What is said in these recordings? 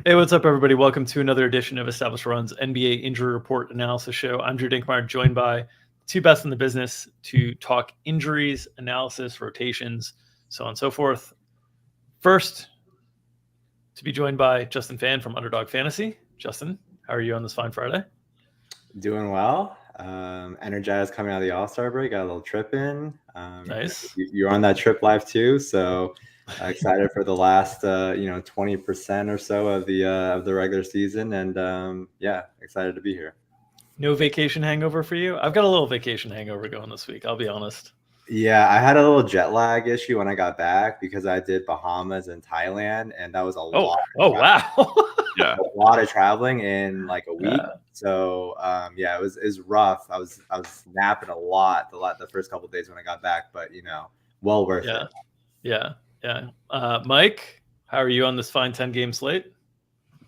Hey, what's up, everybody? Welcome to another edition of Established Run's NBA Injury Report Analysis Show. I'm Drew Dinkmeyer, joined by two best in the business to talk injuries, analysis, rotations, so on and so forth. First, to be joined by Justin Fan from Underdog Fantasy. Justin, how are you on this fine Friday? Doing well. Energized coming out of the All-Star break. Got a little trip in. Nice. You're on that trip live too, so excited for the last 20% or so of the regular season, and excited to be here. No vacation hangover for you? I've got a little vacation hangover going this week, I'll be honest. Yeah, I had a little jet lag issue when I got back because I did Bahamas and Thailand, and that was a lot. Wow. Yeah, A lot of traveling in like a week. So it was rough. I was napping a lot the first couple of days when I got back, but well worth it. Yeah. Mike, how are you on this fine 10-game slate?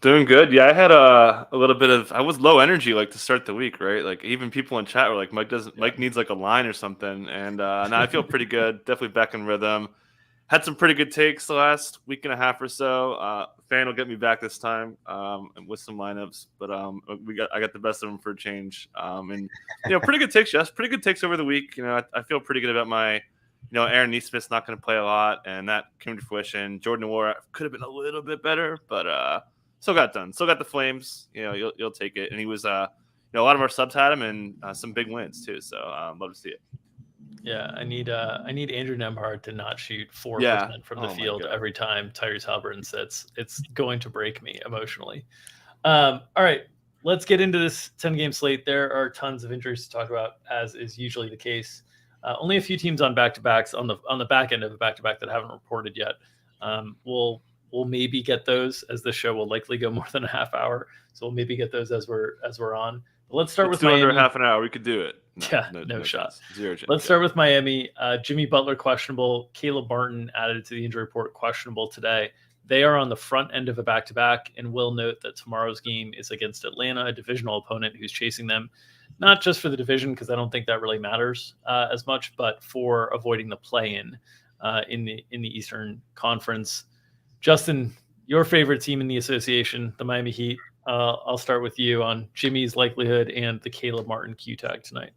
doing good. Yeah, I had a little bit of. I was low energy like to start the week, right? Like even people in chat were like, Mike needs like a line or something, and now I feel pretty good. Definitely back in rhythm. Had some pretty good takes the last week and a half or so. Fan will get me back this time with some lineups, but I got the best of them for a change. And pretty good takes, yes, pretty good takes over the week. I feel pretty good about my, Aaron Nesmith's not going to play a lot, and that came to fruition. Jordan Nwora could have been a little bit better, but still got done. Still got the Flames. You'll take it. And he was a lot of our subs had him, and some big wins too. So love to see it. Yeah, I need Andrew Nembhard to not shoot 4% from the field every time Tyrese Haliburton sits. It's going to break me emotionally. All right, let's get into this 10-game slate. There are tons of injuries to talk about, as is usually the case. Only a few teams on back-to-backs on the back end of a back-to-back that haven't reported yet. We'll maybe get those, as this show will likely go more than a half hour. So we'll maybe get those as we're on. But let's start with Miami. Under half an hour, we could do it. No shot. Zero. Let's start with Miami. Jimmy Butler questionable. Caleb Martin added to the injury report questionable today. They are on the front end of a back-to-back, and will note that tomorrow's game is against Atlanta, a divisional opponent who's chasing them, not just for the division, because I don't think that really matters as much, but for avoiding the play-in in the Eastern Conference. Justin, your favorite team in the association, the Miami Heat. I'll start with you on Jimmy's likelihood and the Caleb Martin Q tag tonight.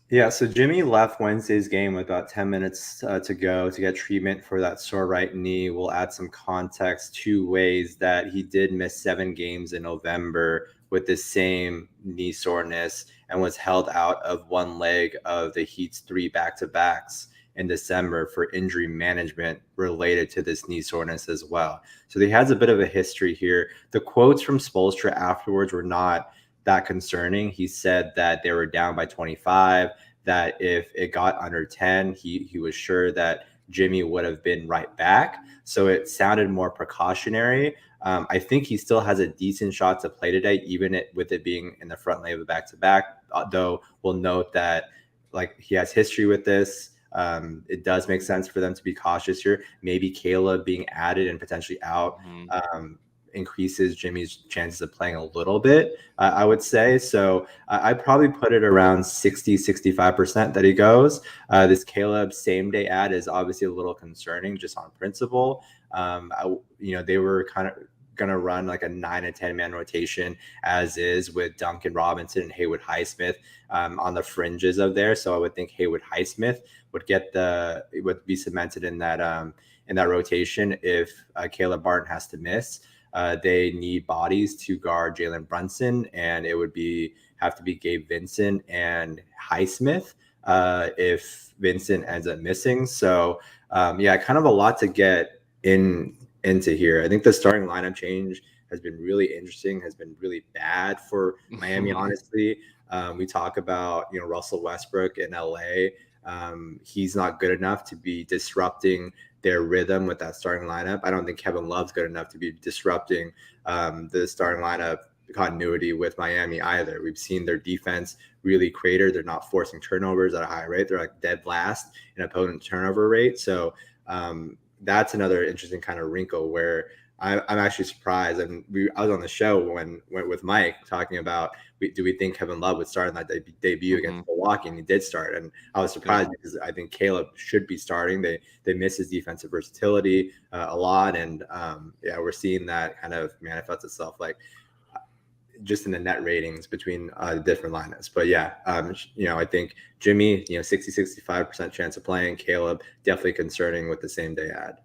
Yeah, so Jimmy left Wednesday's game with about 10 minutes to go to get treatment for that sore right knee. We'll add some context to ways that he did miss 7 games in November with the same knee soreness and was held out of one leg of the Heat's 3 back-to-backs in December for injury management related to this knee soreness as well. So he has a bit of a history here. The quotes from Spoelstra afterwards were not that concerning. He said that they were down by 25, that if it got under 10, he was sure that Jimmy would have been right back. So it sounded more precautionary. I think he still has a decent shot to play today, even with it being in the front leg of a back-to-back, though we'll note that he has history with this. It does make sense for them to be cautious here. Maybe Caleb being added and potentially out increases Jimmy's chances of playing a little bit, I would say. So I probably put it around 60-65% that he goes. This Caleb same day add is obviously a little concerning just on principle. They were kind of going to run like a 9 and 10 man rotation as is, with Duncan Robinson and Haywood Highsmith on the fringes of there. So I would think Haywood Highsmith would be cemented in that rotation if Caleb Martin has to miss. They need bodies to guard Jalen Brunson, and it would have to be Gabe Vincent and Highsmith if Vincent ends up missing. So kind of a lot to get into here. I think the starting lineup change has been really interesting, has been really bad for Miami, honestly. We talk about Russell Westbrook in LA. He's not good enough to be disrupting their rhythm with that starting lineup. I don't think Kevin Love's good enough to be disrupting the starting lineup continuity with Miami either. We've seen their defense really crater. They're not forcing turnovers at a high rate. They're like dead last in opponent turnover rate. So that's another interesting kind of wrinkle where I'm actually surprised. And I was on the show when with Mike talking about do we think Kevin Love would start in that debut against Milwaukee, and he did start. And I was surprised because I think Caleb should be starting. They miss his defensive versatility a lot, and we're seeing that kind of manifest itself like just in the net ratings between the different lineups. But I think Jimmy, 60-65% chance of playing. Caleb definitely concerning with the same day ad.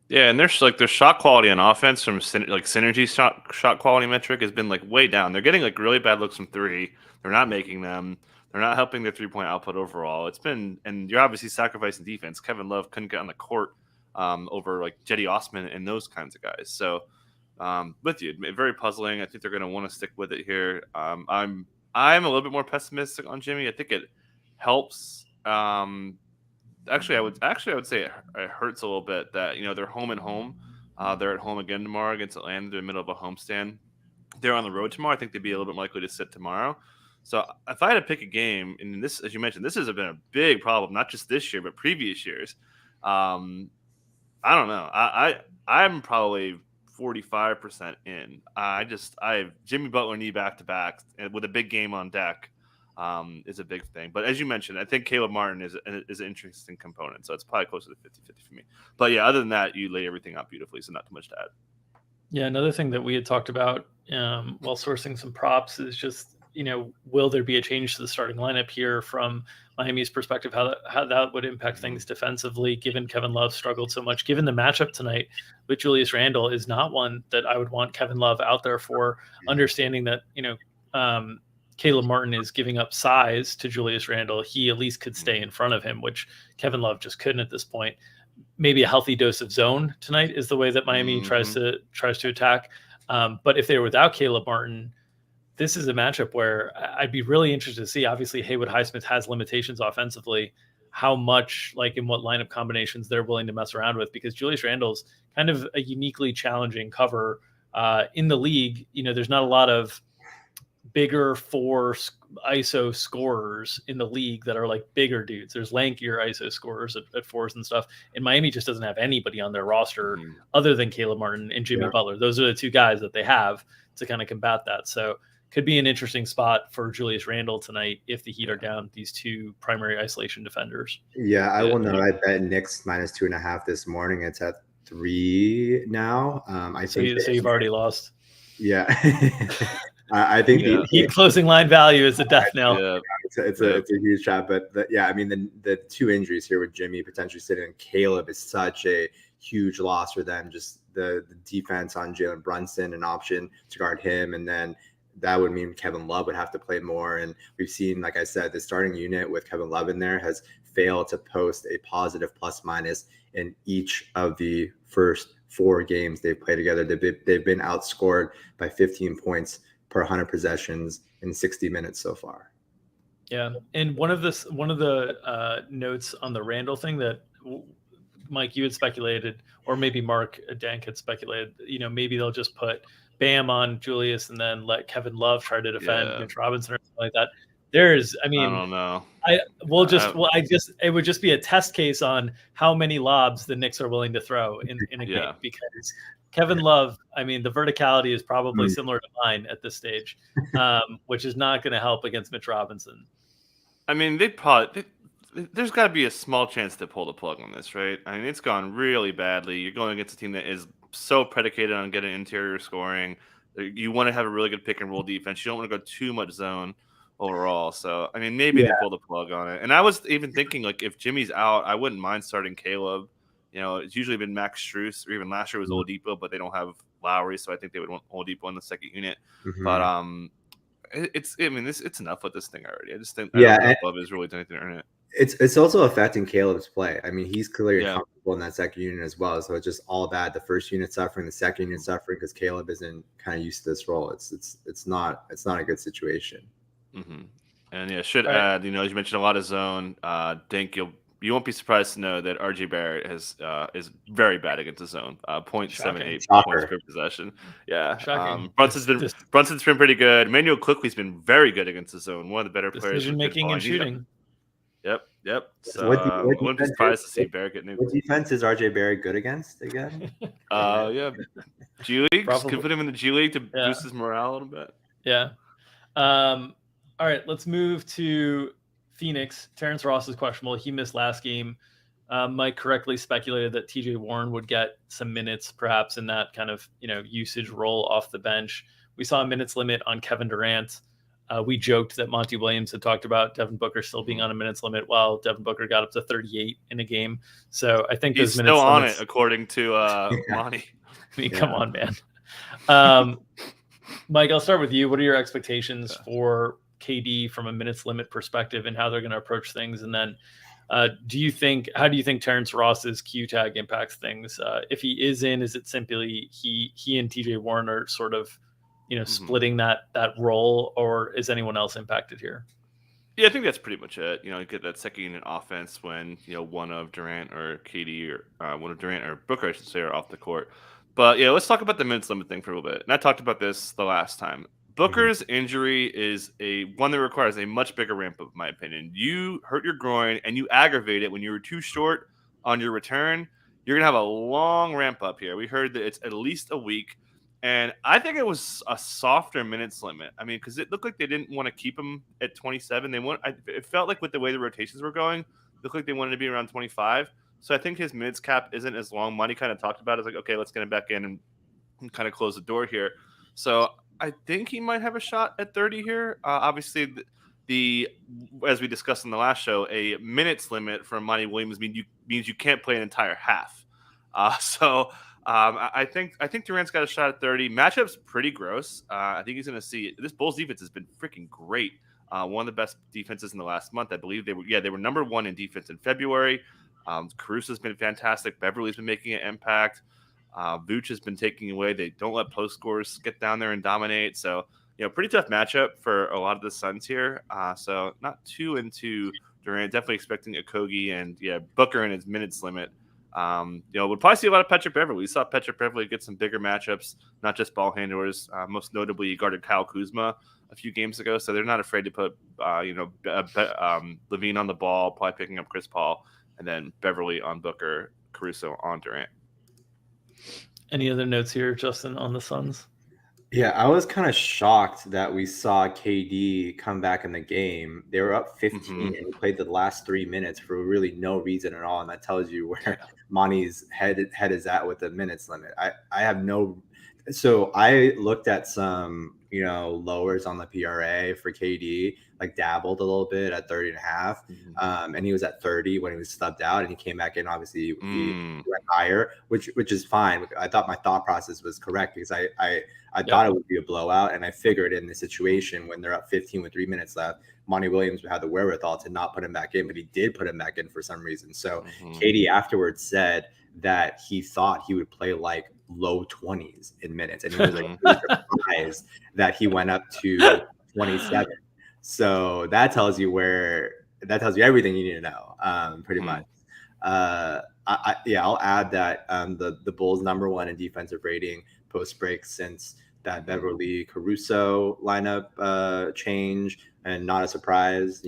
Yeah, and their shot quality on offense from synergy shot quality metric has been like way down. They're getting like really bad looks from three. They're not making them. They're not helping their 3-point output overall. And you're obviously sacrificing defense. Kevin Love couldn't get on the court over like Jetty Osman and those kinds of guys. So with you, very puzzling. I think they're going to want to stick with it here. I'm a little bit more pessimistic on Jimmy. I think it helps. Actually, I would say it hurts a little bit that they're home and home. They're at home again tomorrow against Atlanta. They're in the middle of a homestand. They're on the road tomorrow. I think they'd be a little bit more likely to sit tomorrow. So if I had to pick a game, and this, as you mentioned, this has been a big problem, not just this year but previous years. I don't know. I'm probably 45% in. I have Jimmy Butler knee back to back with a big game on deck. Is a big thing. But as you mentioned, I think Caleb Martin is an interesting component. So it's probably closer to 50-50 for me. But yeah, other than that, you lay everything out beautifully. So not too much to add. Yeah, another thing that we had talked about while sourcing some props is just, will there be a change to the starting lineup here from Miami's perspective, how that would impact things defensively, given Kevin Love struggled so much, given the matchup tonight with Julius Randle is not one that I would want Kevin Love out there for, understanding that, Caleb Martin is giving up size to Julius Randle. He at least could stay in front of him, which Kevin Love just couldn't at this point. Maybe a healthy dose of zone tonight is the way that Miami tries to attack. But if they were without Caleb Martin, this is a matchup where I'd be really interested to see. Obviously, Haywood Highsmith has limitations offensively. How much, like in what lineup combinations they're willing to mess around with, because Julius Randle's kind of a uniquely challenging cover in the league. There's not a lot of bigger four ISO scorers in the league that are like bigger dudes. There's lankier ISO scorers at fours and stuff. And Miami just doesn't have anybody on their roster other than Caleb Martin and Jimmy Butler. Those are the two guys that they have to kind of combat that. So could be an interesting spot for Julius Randle tonight if the Heat are down these two primary isolation defenders. Yeah, I will know. I bet Knicks -2.5 this morning. It's at 3 now. So you've already lost. Yeah. I think the closing line value is a death knell. Yeah. It's a huge shot, but the two injuries here with Jimmy potentially sitting and Caleb is such a huge loss for them. Just the defense on Jalen Brunson, an option to guard him, and then that would mean Kevin Love would have to play more. And we've seen, like I said, the starting unit with Kevin Love in there has failed to post a positive plus-minus in each of the first 4 games they've played together. They've been outscored by 15 points per 100 possessions in 60 minutes so far. Yeah, and one of the notes on the Randall thing that Mike, you had speculated, or maybe Mark Dank had speculated, maybe they'll just put Bam on Julius and then let Kevin Love try to defend Mitch Robinson or something like that. I don't know. It would just be a test case on how many lobs the Knicks are willing to throw in a game, because Kevin Love, the verticality is probably similar to mine at this stage, which is not going to help against Mitch Robinson. There's got to be a small chance to pull the plug on this, right? It's gone really badly. You're going against a team that is so predicated on getting interior scoring. You want to have a really good pick and roll defense. You don't want to go too much zone overall. So, maybe they pull the plug on it. And I was even thinking, like, if Jimmy's out, I wouldn't mind starting Caleb. It's usually been Max Strus, or even last year was Oladipo, but they don't have Lowry, so I think they would want Oladipo in the second unit. But it's enough with this thing already. I just think Love is really doing anything to earn it. It's also affecting Caleb's play. He's clearly comfortable in that second unit as well. So it's just all bad. The first unit suffering, the second unit suffering because Caleb isn't kind of used to this role. It's not a good situation. And should add, as you mentioned, a lot of zone. Dink, you won't be surprised to know that RJ Barrett is very bad against the zone. 0.78 points per possession. Yeah. Brunson's been pretty good. Emmanuel Quickley's been very good against the zone. One of the better players. Decision making and shooting. Yep. Yep. So What I wouldn't be surprised to see Barrett get nuked. What defense is RJ Barrett good against again? Yeah. G League. Probably. Could put him in the G League to Yeah. boost his morale a little bit. Yeah. All right, let's move to Phoenix. Terrence Ross is questionable. He missed last game. Mike correctly speculated that TJ Warren would get some minutes, perhaps in that kind of usage role off the bench. We saw a minutes limit on Kevin Durant. We joked that Monty Williams had talked about Devin Booker still being on a minutes limit, while Devin Booker got up to 38 in a game. So I think he's those minutes still on limits, it, according to Monty. I mean, come on, man. Mike, I'll start with you. What are your expectations for KD from a minutes limit perspective and how they're going to approach things? And then how do you think Terrence Ross's Q tag impacts things? If he is in, is it simply he and TJ Warren are sort of splitting that role, or is anyone else impacted here? Yeah, I think that's pretty much it. You get that second unit offense when one of Durant or KD or one of Durant or Booker, I should say, are off the court. But yeah, let's talk about the minutes limit thing for a little bit. And I talked about this the last time. Booker's injury is one that requires a much bigger ramp up, in my opinion. You hurt your groin and you aggravate it when you were too short on your return. You're gonna have a long ramp up here. We heard that it's at least a week. And I think it was a softer minutes limit. I mean, because it looked like they didn't want to keep him at 27. It felt like with the way the rotations were going, it looked like they wanted to be around 25. So I think his minutes cap isn't as long. Money kind of talked about it. It's like, okay, let's get him back in and kind of close the door here. So I think he might have a shot at 30 here. Obviously, as we discussed in the last show, a minutes limit for Monty Williams means you can't play an entire half. I think Durant's got a shot at 30. Matchup's pretty gross. I think he's going to see it. This Bulls defense has been freaking great. One of the best defenses in the last month. I believe they were number one in defense in February. Caruso's been fantastic. Beverly's been making an impact. Vooch has been taking away. They don't let post scorers get down there and dominate. So, pretty tough matchup for a lot of the Suns here. So not too into Durant. Definitely expecting Okogie and Booker and his minutes limit. We'll probably see a lot of Patrick Beverly. We saw Patrick Beverly get some bigger matchups, not just ball handlers. Most notably, he guarded Kyle Kuzma a few games ago, so they're not afraid to put, Levine on the ball, probably picking up Chris Paul, and then Beverly on Booker, Caruso on Durant. Any other notes here, Justin, on the Suns? Yeah, I was kind of shocked that we saw KD come back in the game. They were up 15 and played the last 3 minutes for really no reason at all. And that tells you where Monty's head is at with the minutes limit. I have no – so I looked at some, lowers on the PRA for KD, like dabbled a little bit at 30.5. And he was at 30 when he was subbed out, and he came back in. Obviously, he went higher, which is fine. I thought my thought process was correct because I thought it would be a blowout, and I figured in the situation when they're up 15 with 3 minutes left, Monty Williams would have the wherewithal to not put him back in, but he did put him back in for some reason. So KD afterwards said that he thought he would play like low 20s in minutes, and he was like really surprised that he went up to 27. So that tells you everything you need to know, pretty much. I'll add that the Bulls #1 in defensive rating post break since that Beverly Caruso lineup change, and not a surprise.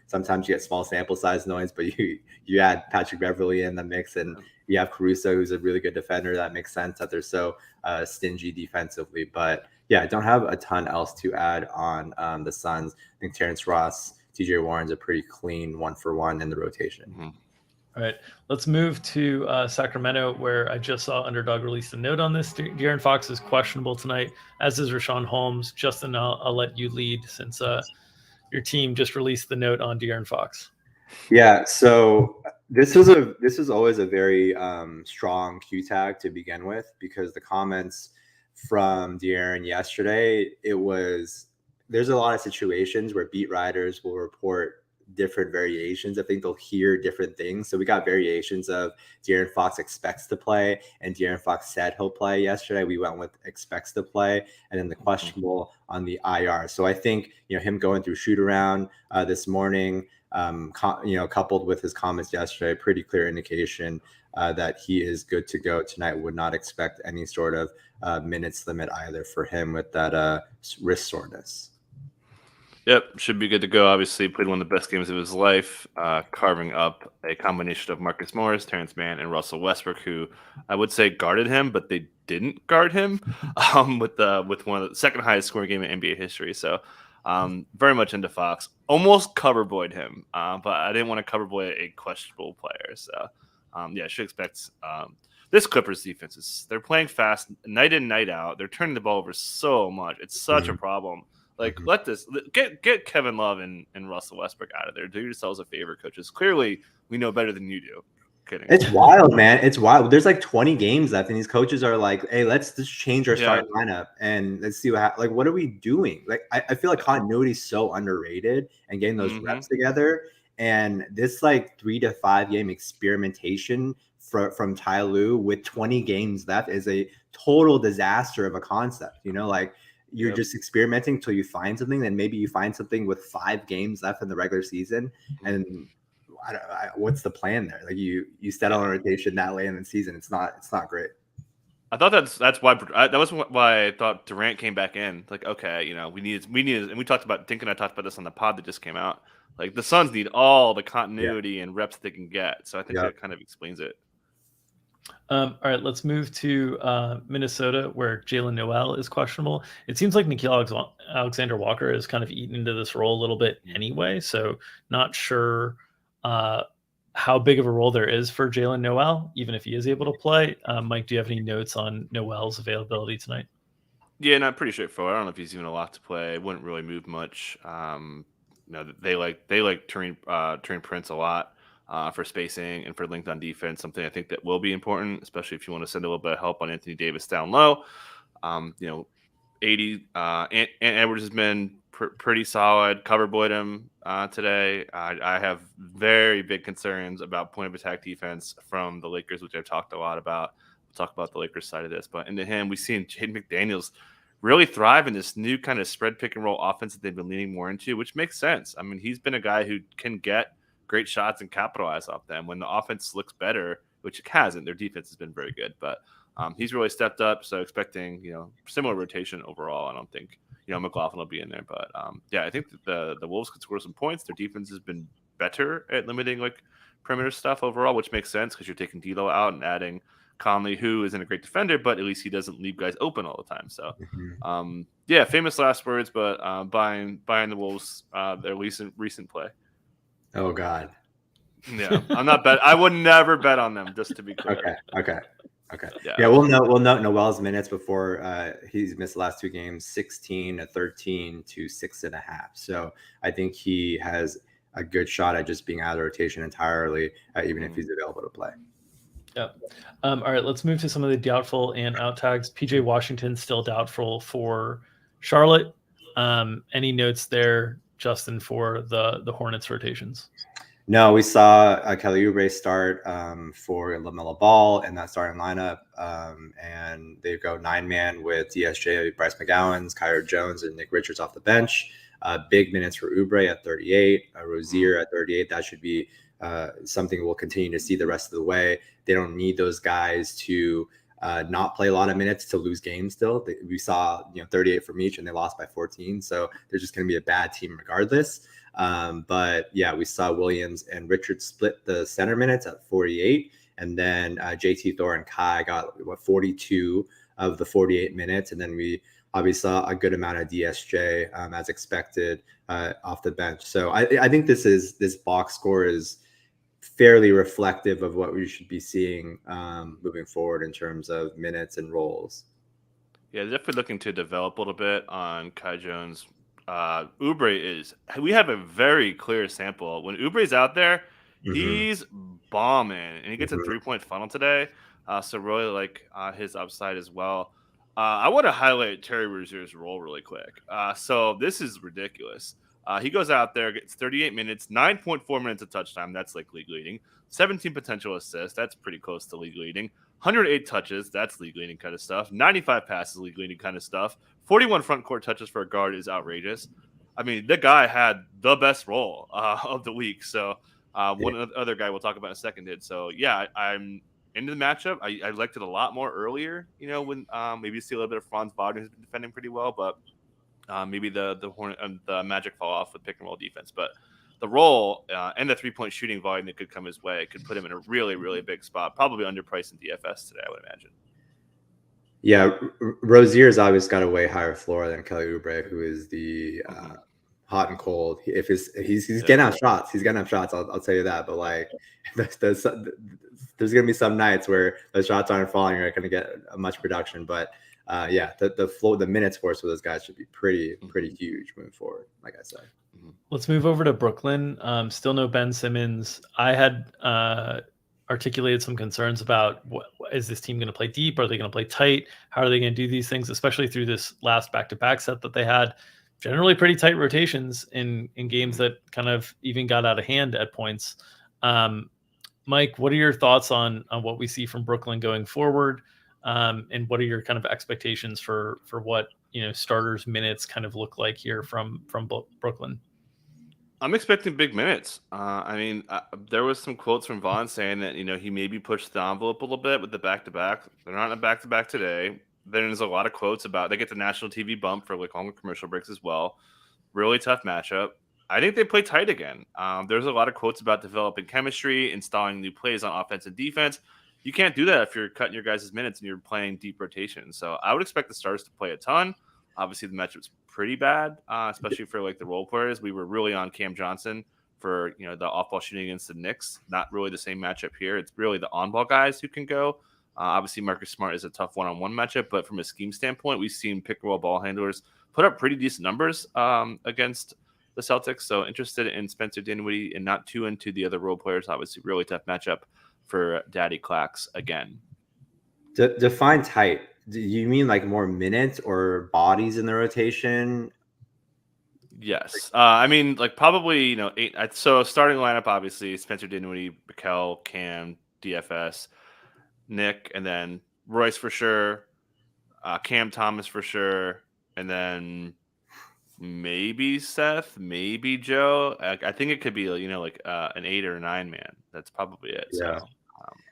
Sometimes you get small sample size noise, but you add Patrick Beverly in the mix, and you have Caruso, who's a really good defender. That makes sense that they're so stingy defensively. But yeah, I don't have a ton else to add on the Suns. I think Terrence Ross, TJ Warren's a pretty clean 1-for-1 in the rotation. All right, let's move to Sacramento, where I just saw Underdog release a note on this. De'Aaron Fox is questionable tonight, as is Rashawn Holmes. Justin, I'll let you lead since your team just released the note on De'Aaron Fox. Yeah, so this is always a very strong Q tag to begin with, because the comments from De'Aaron yesterday, there's a lot of situations where beat writers will report different variations. I think they'll hear different things. So we got variations of De'Aaron Fox expects to play, and De'Aaron Fox said he'll play yesterday. We went with expects to play, and then the questionable on the IR. So I think him going through shoot around this morning, coupled with his comments yesterday, pretty clear indication that he is good to go tonight. Would not expect any sort of minutes limit either for him with that wrist soreness. Yep, should be good to go. Obviously, played one of the best games of his life, carving up a combination of Marcus Morris, Terrence Mann, and Russell Westbrook, who I would say guarded him, but they didn't guard him with one of the second highest scoring game in NBA history. So very much into Fox. Almost cover boyed him, but I didn't want to cover boy a questionable player. So yeah, should expect this Clippers defense they're playing fast night in, night out. They're turning the ball over so much. It's such a problem. Like, get Kevin Love and Russell Westbrook out of there. Do yourselves a favor, coaches. Clearly, we know better than you do. Kidding. It's wild, man. It's wild. There's like 20 games left, and these coaches are like, "Hey, let's just change our starting lineup and let's see what are we doing?" Like, I feel like continuity is so underrated, and getting those reps together. And this like 3 to 5 game experimentation from Ty Lue with 20 games left is a total disaster of a concept. Like. You're just experimenting until you find something. Then maybe you find something with 5 games left in the regular season. And what's the plan there? Like you settle on a rotation that late in the season. It's not great. I thought that's why that was why I thought Durant came back in. Like, okay, we need, and we talked about Dink and I talked about this on the pod that just came out. Like the Suns need all the continuity and reps they can get. So I think that kind of explains it. All right, let's move to Minnesota, where Jalen Noel is questionable. It seems like Nickeil Alexander-Walker has kind of eaten into this role a little bit anyway, so not sure how big of a role there is for Jalen Noel, even if he is able to play. Mike, do you have any notes on Noel's availability tonight? Yeah, not pretty straightforward. I don't know if he's even a lot to play. It wouldn't really move much. They like Taurean Prince a lot. For spacing and for length on defense, something I think that will be important, especially if you want to send a little bit of help on Anthony Davis down low. 80 Ant Edwards has been pretty solid. Cover boyed him today. I have very big concerns about point of attack defense from the Lakers, which I've talked a lot about. We'll talk about the Lakers side of this, but into him, we've seen Jaden McDaniels really thrive in this new kind of spread pick and roll offense that they've been leaning more into, which makes sense. I mean, he's been a guy who can get great shots and capitalize off them when the offense looks better, which it hasn't. Their defense has been very good, but he's really stepped up. So expecting, similar rotation overall. I don't think, McLaughlin will be in there, but I think that the Wolves could score some points. Their defense has been better at limiting like perimeter stuff overall, which makes sense because you're taking D'Lo out and adding Conley, who isn't a great defender, but at least he doesn't leave guys open all the time. So, famous last words, but buying the Wolves their recent play. Oh God. Yeah, I'm not bet. I would never bet on them. Just to be clear. Okay. Yeah, we'll note Noel's minutes before he's missed the last 2 games, 16 to 13 to 6.5. So I think he has a good shot at just being out of the rotation entirely, even if he's available to play. Yep. All right, let's move to some of the doubtful and out tags. PJ Washington still doubtful for Charlotte. Any notes there, Justin, for the Hornets rotations? No, we saw Kelly Oubre start for LaMelo Ball in that starting lineup, and they go 9-man with DSJ, Bryce McGowan, Kyrie Jones, and Nick Richards off the bench. Big minutes for Oubre at 38, Rozier at 38. That should be something we'll continue to see the rest of the way. They don't need those guys to not play a lot of minutes to lose games still. We saw 38 from each, and they lost by 14. So they're just going to be a bad team regardless. But yeah, we saw Williams and Richards split the center minutes at 48. And then JT Thor and Kai got 42 of the 48 minutes. And then we obviously saw a good amount of DSJ as expected off the bench. So I think this box score is fairly reflective of what we should be seeing moving forward in terms of minutes and roles. Yeah, definitely looking to develop a little bit on Kai Jones. Oubre we have a very clear sample. When Oubre's out there, he's bombing, and he gets a 3-point funnel today. So really like his upside as well. I want to highlight Terry Rozier's role really quick. So this is ridiculous. He goes out there, gets 38 minutes, 9.4 minutes of touch time. That's like league leading. 17 potential assists. That's pretty close to league leading. 108 touches. That's league leading kind of stuff. 95 passes, league leading kind of stuff. 41 front court touches for a guard is outrageous. I mean, the guy had the best role of the week. So one other guy we'll talk about in a second did. So yeah, I'm into the matchup. I liked it a lot more earlier, when maybe you see a little bit of Franz Wagner who's been defending pretty well, but Maybe the Magic fall off with pick and roll defense, but the roll and the 3-point shooting volume that could come his way could put him in a really, really big spot. Probably underpriced in DFS today, I would imagine. Yeah, Rozier's obviously got a way higher floor than Kelly Oubre, who is the hot and cold. If he's getting out shots, he's getting out shots. I'll tell you that. But like, there's gonna be some nights where the shots aren't falling. You're not gonna get much production. But yeah, the minutes for those guys should be pretty huge moving forward. Like I said. Let's move over to Brooklyn. Still no Ben Simmons. I had articulated some concerns about is this team going to play deep? Are they going to play tight? How are they going to do these things, especially through this last back-to-back set that they had? Generally pretty tight rotations in games that kind of even got out of hand at points. Mike, what are your thoughts on what we see from Brooklyn going forward? And what are your kind of expectations for what starters minutes kind of look like here from Brooklyn? I'm expecting big minutes. There was some quotes from Vaughn saying that he maybe pushed the envelope a little bit with the back-to-back. They're not in a back-to-back today. Then there's a lot of quotes about they get the national TV bump for like longer commercial breaks as well. Really tough matchup. I think they play tight again. There's a lot of quotes about developing chemistry, installing new plays on offense and defense. You can't do that if you're cutting your guys' minutes and you're playing deep rotation. So I would expect the stars to play a ton. Obviously, the matchup's pretty bad, especially for like the role players. We were really on Cam Johnson for the off-ball shooting against the Knicks. Not really the same matchup here. It's really the on-ball guys who can go. Obviously, Marcus Smart is a tough one-on-one matchup, but from a scheme standpoint, we've seen pick-and-roll ball handlers put up pretty decent numbers against the Celtics. So interested in Spencer Dinwiddie and not too into the other role players. Obviously, really tough matchup for Daddy Clax again. Define tight. Do you mean like more minutes or bodies in the rotation? Yes. Probably, 8. So starting lineup, obviously, Spencer Dinwiddie, Mikal, Cam, DFS, Nick, and then Royce for sure, Cam Thomas for sure, and then maybe Seth, maybe Joe. I think it could be, an 8 or a 9 man. That's probably it. Yeah. So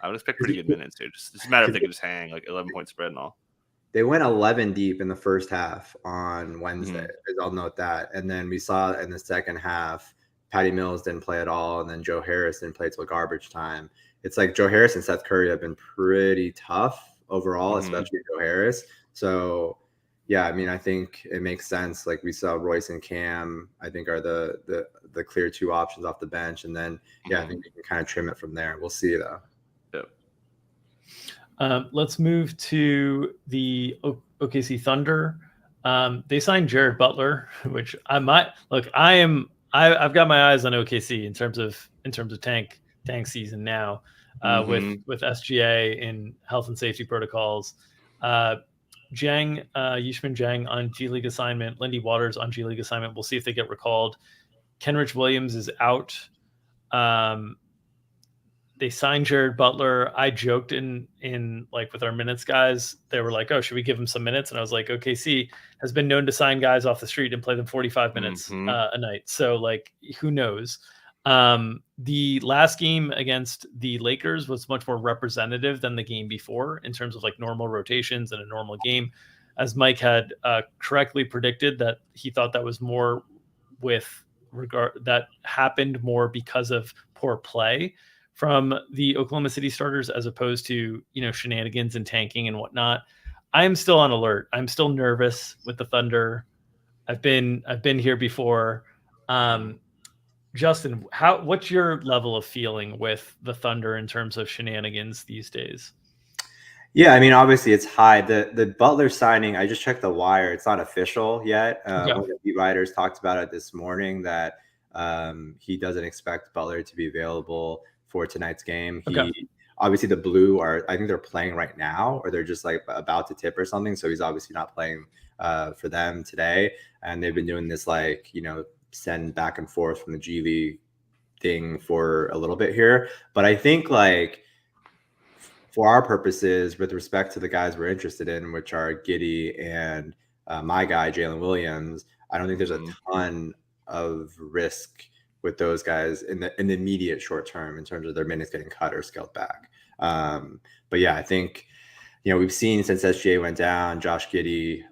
I would expect pretty good minutes here. Just a matter if they could just hang like 11-point spread and all. They went 11 deep in the first half on Wednesday. I'll note that. And then we saw in the second half, Patty Mills didn't play at all. And then Joe Harris didn't play till garbage time. It's like Joe Harris and Seth Curry have been pretty tough overall, especially Joe Harris. So, yeah, I think it makes sense. Like we saw Royce and Cam, I think are the clear two options off the bench. And then, I think you can kind of trim it from there. We'll see, though. Let's move to the OKC Thunder. They signed Jared Butler, which I've got my eyes on OKC in terms of tank season now, with SGA in health and safety protocols. Yishman Jang on G League assignment, Lindy Waters on G League assignment. We'll see if they get recalled. Kenrich Williams is out. They signed Jared Butler. I joked in like with our minutes guys, they were like, oh, should we give him some minutes? And I was like, OKC has been known to sign guys off the street and play them 45 minutes a night. So like, who knows? The last game against the Lakers was much more representative than the game before in terms of like normal rotations and a normal game. As Mike had correctly predicted, that he thought that was more that happened more because of poor play from the Oklahoma City starters, as opposed to, shenanigans and tanking and whatnot. I am still on alert. I'm still nervous with the Thunder. I've been here before. Justin, what's your level of feeling with the Thunder in terms of shenanigans these days? Yeah, obviously it's high. The Butler signing, I just checked the wire. It's not official yet. One of the beat writers talked about it this morning that he doesn't expect Butler to be available for tonight's game. Obviously the Blue I think they're playing right now, or they're just like about to tip or something. So he's obviously not playing for them today. And they've been doing this send back and forth from the G League thing for a little bit here. But I think for our purposes, with respect to the guys we're interested in, which are Giddey and my guy, Jalen Williams, I don't think there's a ton of risk with those guys in the immediate short term in terms of their minutes getting cut or scaled back. But yeah, I think we've seen since SGA went down, Josh Giddey,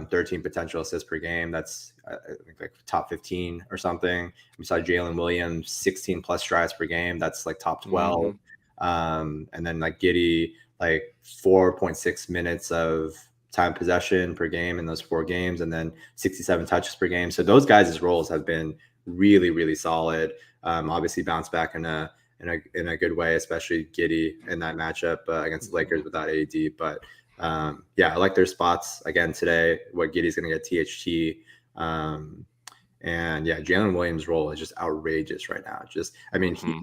13 potential assists per game. That's I think like top 15 or something. We saw Jalen Williams 16 plus strides per game. That's like top 12. And then like Giddey, like 4.6 minutes of time possession per game in those 4 games, and then 67 touches per game. So those guys' roles have been really, really solid. Obviously bounced back in a good way, especially Giddey in that matchup against the Lakers without AD. But I like their spots again today. What Giddey's going to get THT. And yeah, Jalen Williams' role is just outrageous right now.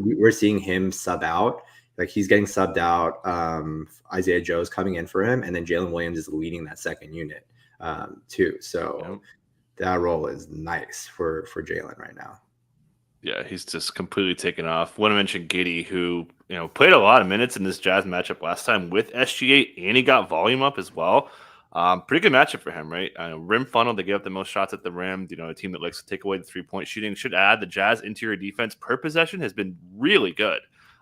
We're seeing him sub out. Like he's getting subbed out. Isaiah Joe's coming in for him, and then Jalen Williams is leading that second unit too. So that role is nice for Jalen right now. Yeah, he's just completely taken off. Want to mention Giddey, who played a lot of minutes in this Jazz matchup last time with SGA, and he got volume up as well. Pretty good matchup for him, right? Rim funnel, they give up the most shots at the rim. A team that likes to take away the 3-point shooting. Should add the Jazz interior defense per possession has been really good.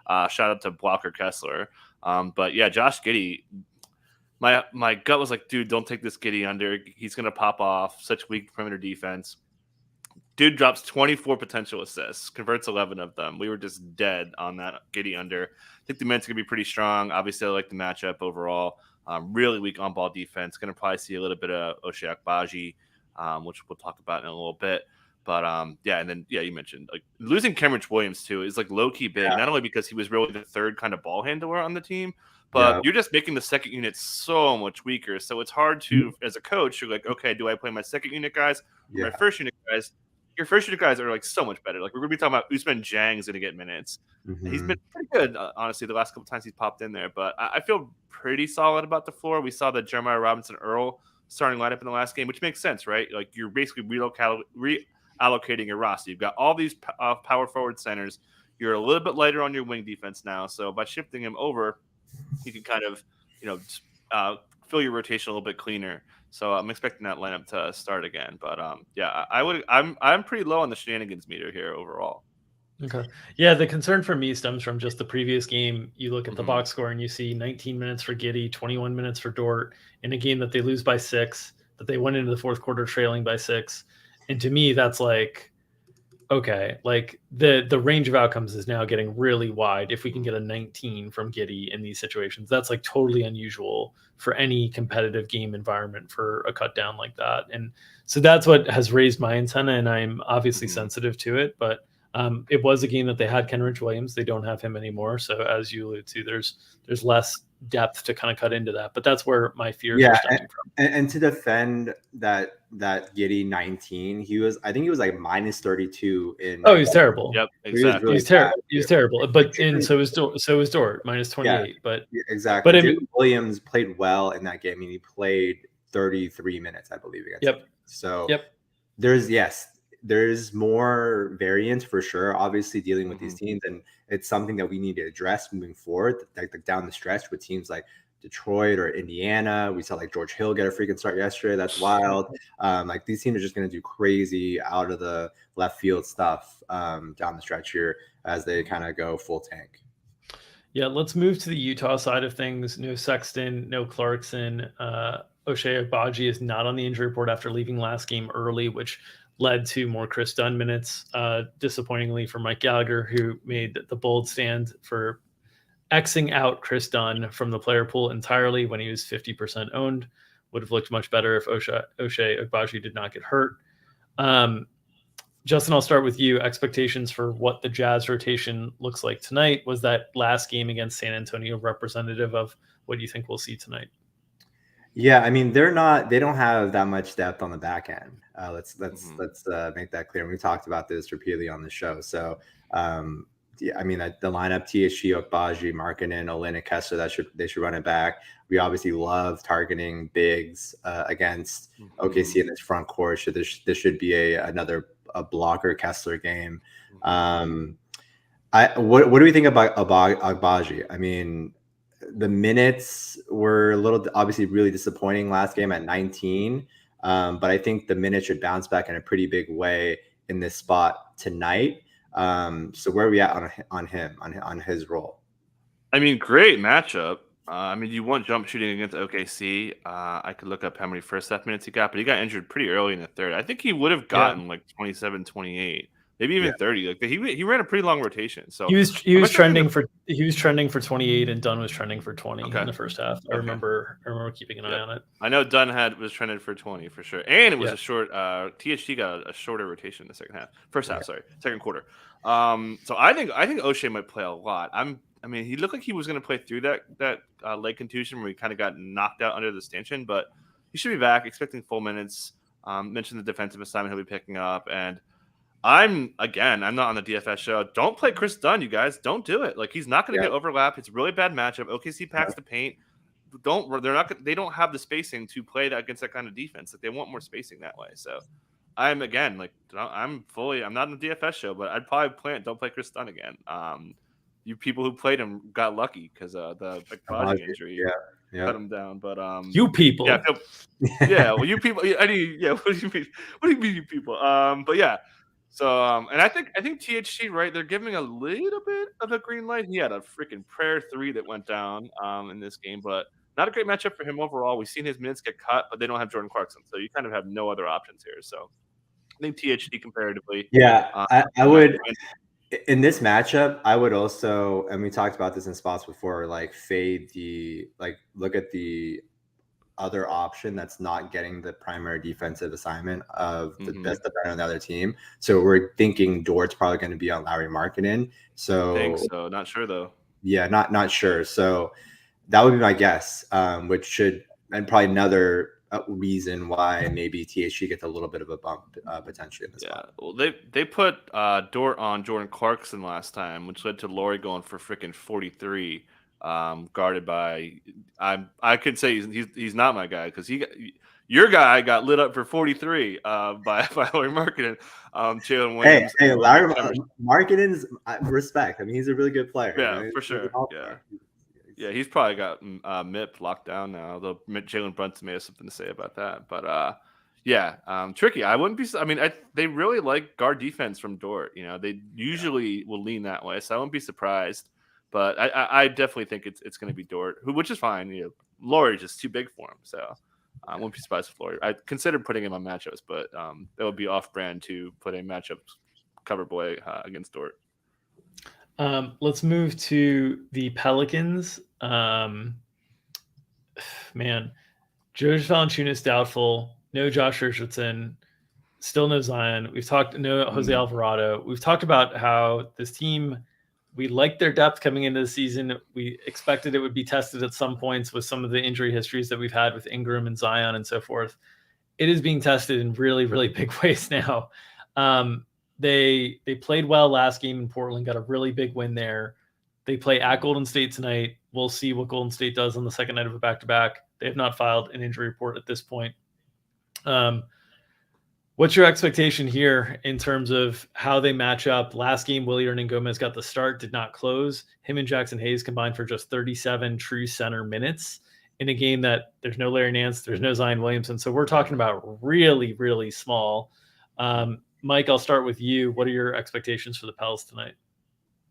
Shout out to Blocker Kessler. But yeah, Josh Giddey, my gut was like, dude, don't take this Giddey under. He's going to pop off. Such weak perimeter defense. Dude drops 24 potential assists, converts 11 of them. We were just dead on that Giddey under. I think the minutes are going to be pretty strong. Obviously, I like the matchup overall. Really weak on-ball defense. Going to probably see a little bit of Ochai Agbaji, which we'll talk about in a little bit. But, and then you mentioned, like, losing Kenrich Williams, too, is, like, low-key big. Yeah. Not only because he was really the third kind of ball handler on the team, but you're just making the second unit so much weaker. So it's hard to, as a coach, you're like, okay, do I play my second unit guys or my first unit guys? Your first unit guys are like so much better. Like we're gonna be talking about Usman Jang's gonna get minutes. He's been pretty good, honestly, the last couple times he's popped in there. But I feel pretty solid about the floor. We saw the Jeremiah Robinson Earl starting lineup in the last game, which makes sense, right? Like you're basically reallocating your roster. You've got all these power forward centers. You're a little bit lighter on your wing defense now, so by shifting him over, you can kind of fill your rotation a little bit cleaner. So I'm expecting that lineup to start again. But I'm pretty low on the shenanigans meter here overall. Okay. Yeah, the concern for me stems from just the previous game. You look at the box score and you see 19 minutes for Giddey, 21 minutes for Dort in a game that they lose by 6, that they went into the fourth quarter trailing by 6. And to me, that's like, okay, like the range of outcomes is now getting really wide. If we can get a 19 from Giddey in these situations, that's like totally unusual for any competitive game environment for a cut down like that. And so that's what has raised my antenna, and I'm obviously sensitive to it. But it was a game that they had Kenrich Williams. They don't have him anymore. So as you allude to, there's less depth to kind of cut into that. But that's where my fears are stemming from. And to defend that Giddey 19, I think he was like minus 32 in. Oh, he's terrible. Yep, exactly. He was terrible. But so was Dort minus 28. Yeah, but exactly. But Williams played well in that game. I mean, he played 33 minutes, I believe, against him. So there's more variance for sure, obviously dealing with these teams, and it's something that we need to address moving forward, like down the stretch with teams like Detroit or Indiana. We saw like George Hill get a freaking start yesterday. That's wild. Like these teams are just going to do crazy out of the left field stuff down the stretch here as they kind of go full tank. Yeah, let's move to the Utah side of things. No Sexton, no Clarkson. Ochai Agbaji is not on the injury report after leaving last game early, which led to more Chris Dunn minutes, disappointingly for Mike Gallagher, who made the bold stand for Xing out Chris Dunn from the player pool entirely when he was 50% owned. Would have looked much better if Ochai Agbaji did not get hurt. Justin, I'll start with you. Expectations for what the Jazz rotation looks like tonight. Was that last game against San Antonio representative of what you think we'll see tonight? Yeah, I mean, they don't have that much depth on the back end. Let's make that clear. We talked about this repeatedly on the show. So, I mean, the lineup, THG, Okbaji, Markkanen, Olynyk, Kessler, they should run it back. We obviously love targeting bigs against OKC in this front court. So this should be another blocker Kessler game. What do we think about Agbaji? I mean, the minutes were a little obviously really disappointing last game at 19, but I think the minutes should bounce back in a pretty big way in this spot tonight. So where are we at on him, on his role? I mean, great matchup. I mean, you want jump shooting against OKC. I could look up how many first half minutes he got, but he got injured pretty early in the third. I think he would have Yeah. gotten like 27, 28, maybe even Yeah. 30. Like he ran a pretty long rotation. So He was I'm expecting trending for 28 and Dunn was trending for 20 Okay. in the first half. I Okay. remember keeping an eye Yep. on it. I know Dunn was trended for 20 for sure, and it was Yeah. a short. THT got a shorter rotation in the second quarter. So I think O'Shea might play a lot. I mean, he looked like he was going to play through that leg contusion where he kind of got knocked out under the stanchion, but he should be back. Expecting full minutes. Mentioned the defensive assignment he'll be picking up, and I'm not on the DFS show. Don't play Chris Dunn, you guys. Don't do it. Like he's not going to get overlap. It's a really bad matchup. OKC packs the paint. They don't have the spacing to play that against that kind of defense. Like they want more spacing that way. So I'm not on the DFS show, but I'd probably don't play Chris Dunn again. You people who played him got lucky because the body injury cut him down. But you people, well, you people. What do you mean? What do you mean, you people? But yeah. So and I think THC, right? They're giving a little bit of a green light. He had a freaking prayer 3 that went down in this game, but not a great matchup for him overall. We've seen his minutes get cut, but they don't have Jordan Clarkson, so you kind of have no other options here. So I think THC comparatively. Yeah, I would. In this matchup, I would also, and we talked about this in spots before, like look at the other option that's not getting the primary defensive assignment of the best defender on the other team. So we're thinking Dort's probably going to be on Lauri Markkanen. So I think so. Not sure though. Yeah, not sure. So that would be my guess, and probably another reason why maybe THC gets a little bit of a bump potentially in this spot. Well, they put Dort on Jordan Clarkson last time, which led to Lauri going for freaking 43, guarded by I could say he's not my guy because your guy got lit up for 43 by Lauri Markkanen. Jalen Williams. Hey, Lauri Markkanen's respect. I mean, he's a really good player. Yeah, for sure. Yeah, he's probably got MIP locked down now. Although Jalen Brunson may have something to say about that. But tricky. I wouldn't be. I mean, they really like guard defense from Dort. You know, they usually will lean that way, so I wouldn't be surprised. But I definitely think it's going to be Dort, which is fine. You know, Lauri's just too big for him, so I won't be surprised if Lauri. I considered putting him on matchups, but that would be off-brand to put a matchup cover boy against Dort. Let's move to the Pelicans. Man, Jonas Valanciunas doubtful. No Josh Richardson. Still no Zion. No Jose Alvarado. We've talked about how this team, we liked their depth coming into the season. We expected it would be tested at some points with some of the injury histories that we've had with Ingram and Zion and so forth. It is being tested in really, really big ways now. They played well last game in Portland, got a really big win there. They play at Golden State tonight. We'll see what Golden State does on the second night of a back-to-back. They have not filed an injury report at this point. What's your expectation here in terms of how they match up? Last game, Willie Hernangomez got the start, did not close. Him and Jackson Hayes combined for just 37 true center minutes in a game that there's no Larry Nance, there's no Zion Williamson. So we're talking about really, really small. Mike, I'll start with you. What are your expectations for the Pels tonight?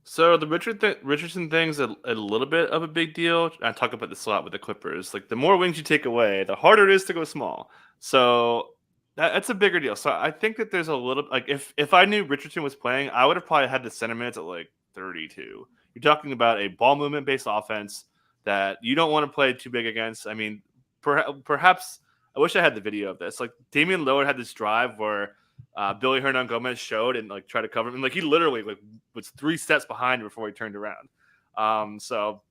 So the Richardson thing's a little bit of a big deal. I talk about this a lot with the Clippers. Like the more wings you take away, the harder it is to go small. So that's a bigger deal. So I think that there's a little like if I knew Richardson was playing, I would have probably had the center minutes at like 32. You're talking about a ball movement based offense that you don't want to play too big against. I mean, perhaps I wish I had the video of this. Like Damian Lillard had this drive where Billy Hernangomez showed and like tried to cover him. And like he literally like was 3 steps behind before he turned around. So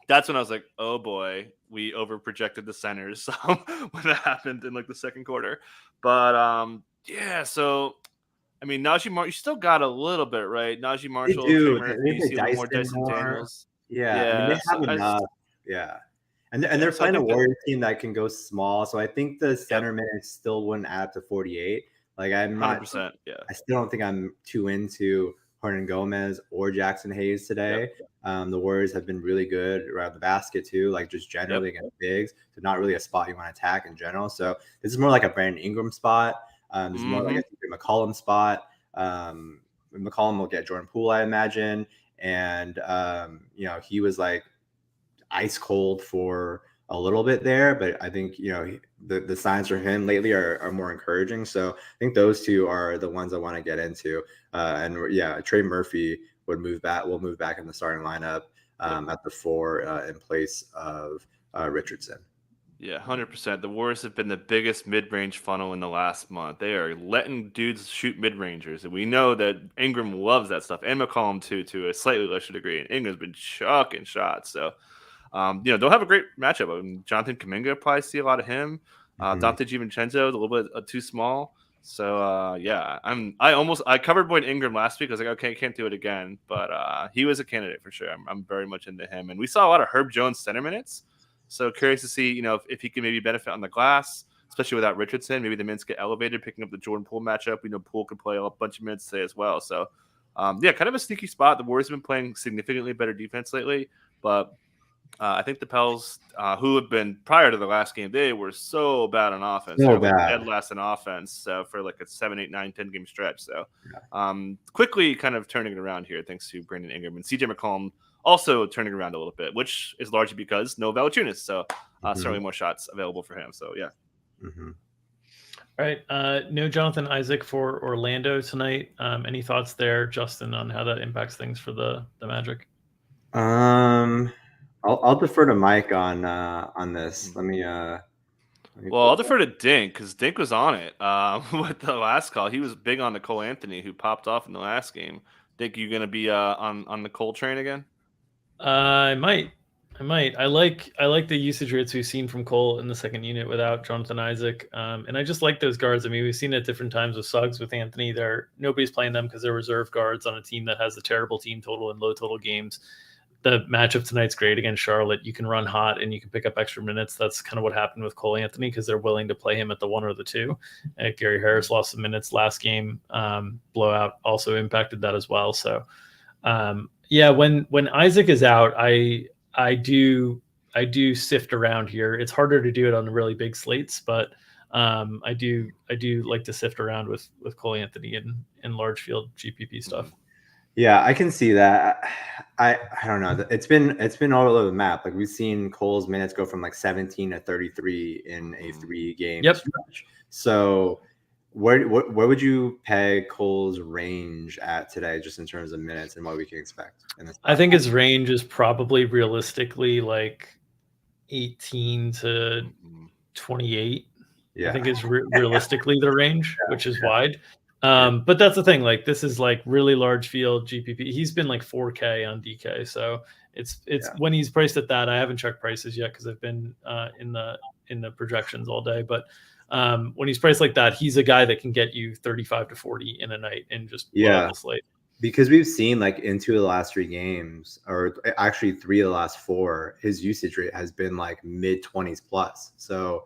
that's when I was like, oh boy, we over projected the centers when that happened in like the second quarter. But so I mean Najee Marshall, you still got a little bit, right? Najee Marshall, Dyson Daniels. Yeah. I mean, they have enough. And they're playing a Warriors team that can go small. So I think the center minutes still wouldn't add up to 48. Like I'm not 100%, I still don't think I'm too into Hernangomez or Jackson Hayes today. The Warriors have been really good around the basket too, like just generally against bigs. So not really a spot you want to attack in general. So this is more like a Brandon Ingram spot. This is more like a McCollum spot. McCollum will get Jordan Poole, I imagine. And he was like ice cold for a little bit there, but I think, the signs for him lately are more encouraging. So I think those two are the ones I want to get into. And yeah, Trey Murphy will move back in the starting lineup at the 4 in place of Richardson. Yeah, 100%. The Warriors have been the biggest mid-range funnel in the last month. They are letting dudes shoot mid-rangers, and we know that Ingram loves that stuff, and McCollum too, to a slightly lesser degree. And Ingram's been chucking shots, so they'll have a great matchup. I mean, Jonathan Kuminga probably see a lot of him. Dante DiVincenzo, a little bit too small. So yeah, I covered Boyd Ingram last week. I was like, okay, I can't do it again, but he was a candidate for sure. I'm very much into him, and we saw a lot of Herb Jones center minutes. So curious to see, if he can maybe benefit on the glass, especially without Richardson. Maybe the minutes get elevated, picking up the Jordan Poole matchup. We know Poole could play a bunch of minutes today as well. So yeah, kind of a sneaky spot. The Warriors have been playing significantly better defense lately, but I think the Pels, who have been prior to the last game, they were so bad on offense. So They're bad. dead last in offense for like a 7, 8, 9, 10 game stretch. So quickly kind of turning it around here thanks to Brandon Ingram and CJ McCollum also turning around a little bit, which is largely because no Valanciunas. So certainly more shots available for him. So yeah. All right. No Jonathan Isaac for Orlando tonight. Any thoughts there, Justin, on how that impacts things for the Magic? I'll defer to Mike on this. Let me I'll defer to Dink because Dink was on it with the last call. He was big on Nicole Anthony, who popped off in the last game. Dink, you going to be on the Cole train again? I might. I like the usage rates we've seen from Cole in the second unit without Jonathan Isaac, and I just like those guards. I mean, we've seen it at different times with Suggs, with Anthony. Nobody's playing them because they're reserve guards on a team that has a terrible team total and low total games. The matchup tonight's great against Charlotte. You can run hot and you can pick up extra minutes. That's kind of what happened with Cole Anthony because they're willing to play him at the 1 or the 2. Gary Harris lost some minutes last game. Blowout also impacted that as well. So yeah, when Isaac is out, I do sift around here. It's harder to do it on really big slates, but I do like to sift around with Cole Anthony and large field GPP stuff. Yeah, I can see that. I don't know. It's been all over the map. Like we've seen Cole's minutes go from like 17 to 33 in a 3-game stretch. So where would you peg Cole's range at today, just in terms of minutes and what we can expect in this? I think his range is probably realistically like 18 to 28. Yeah. I think is realistically the range, which is wide. But that's the thing. Like this is like really large field GPP. He's been like 4K on DK, so it's when he's priced at that. I haven't checked prices yet because I've been in the projections all day. But when he's priced like that, he's a guy that can get you 35 to 40 in a night and just blow up the slate. Because we've seen like in 2 of the last 3 games, or actually 3 of the last 4, his usage rate has been like mid-20s plus. So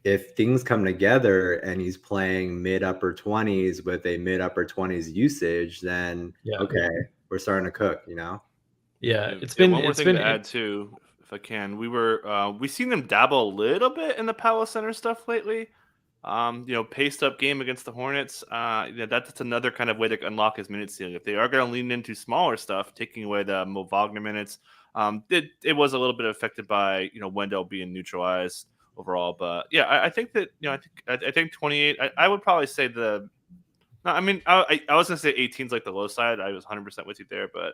if things come together and he's playing mid-upper 20s with a mid-upper 20s usage, then okay, we're starting to cook, Yeah, one more thing to add too, if I can. We've seen them dabble a little bit in the Palace Center stuff lately. Paced up game against the Hornets. That's another kind of way to unlock his minute ceiling. If they are going to lean into smaller stuff, taking away the Mo Wagner minutes, it was a little bit affected by Wendell being neutralized overall. But yeah, I think that I think 28. I would probably say I was gonna say 18 is like the low side. I was 100% with you there, but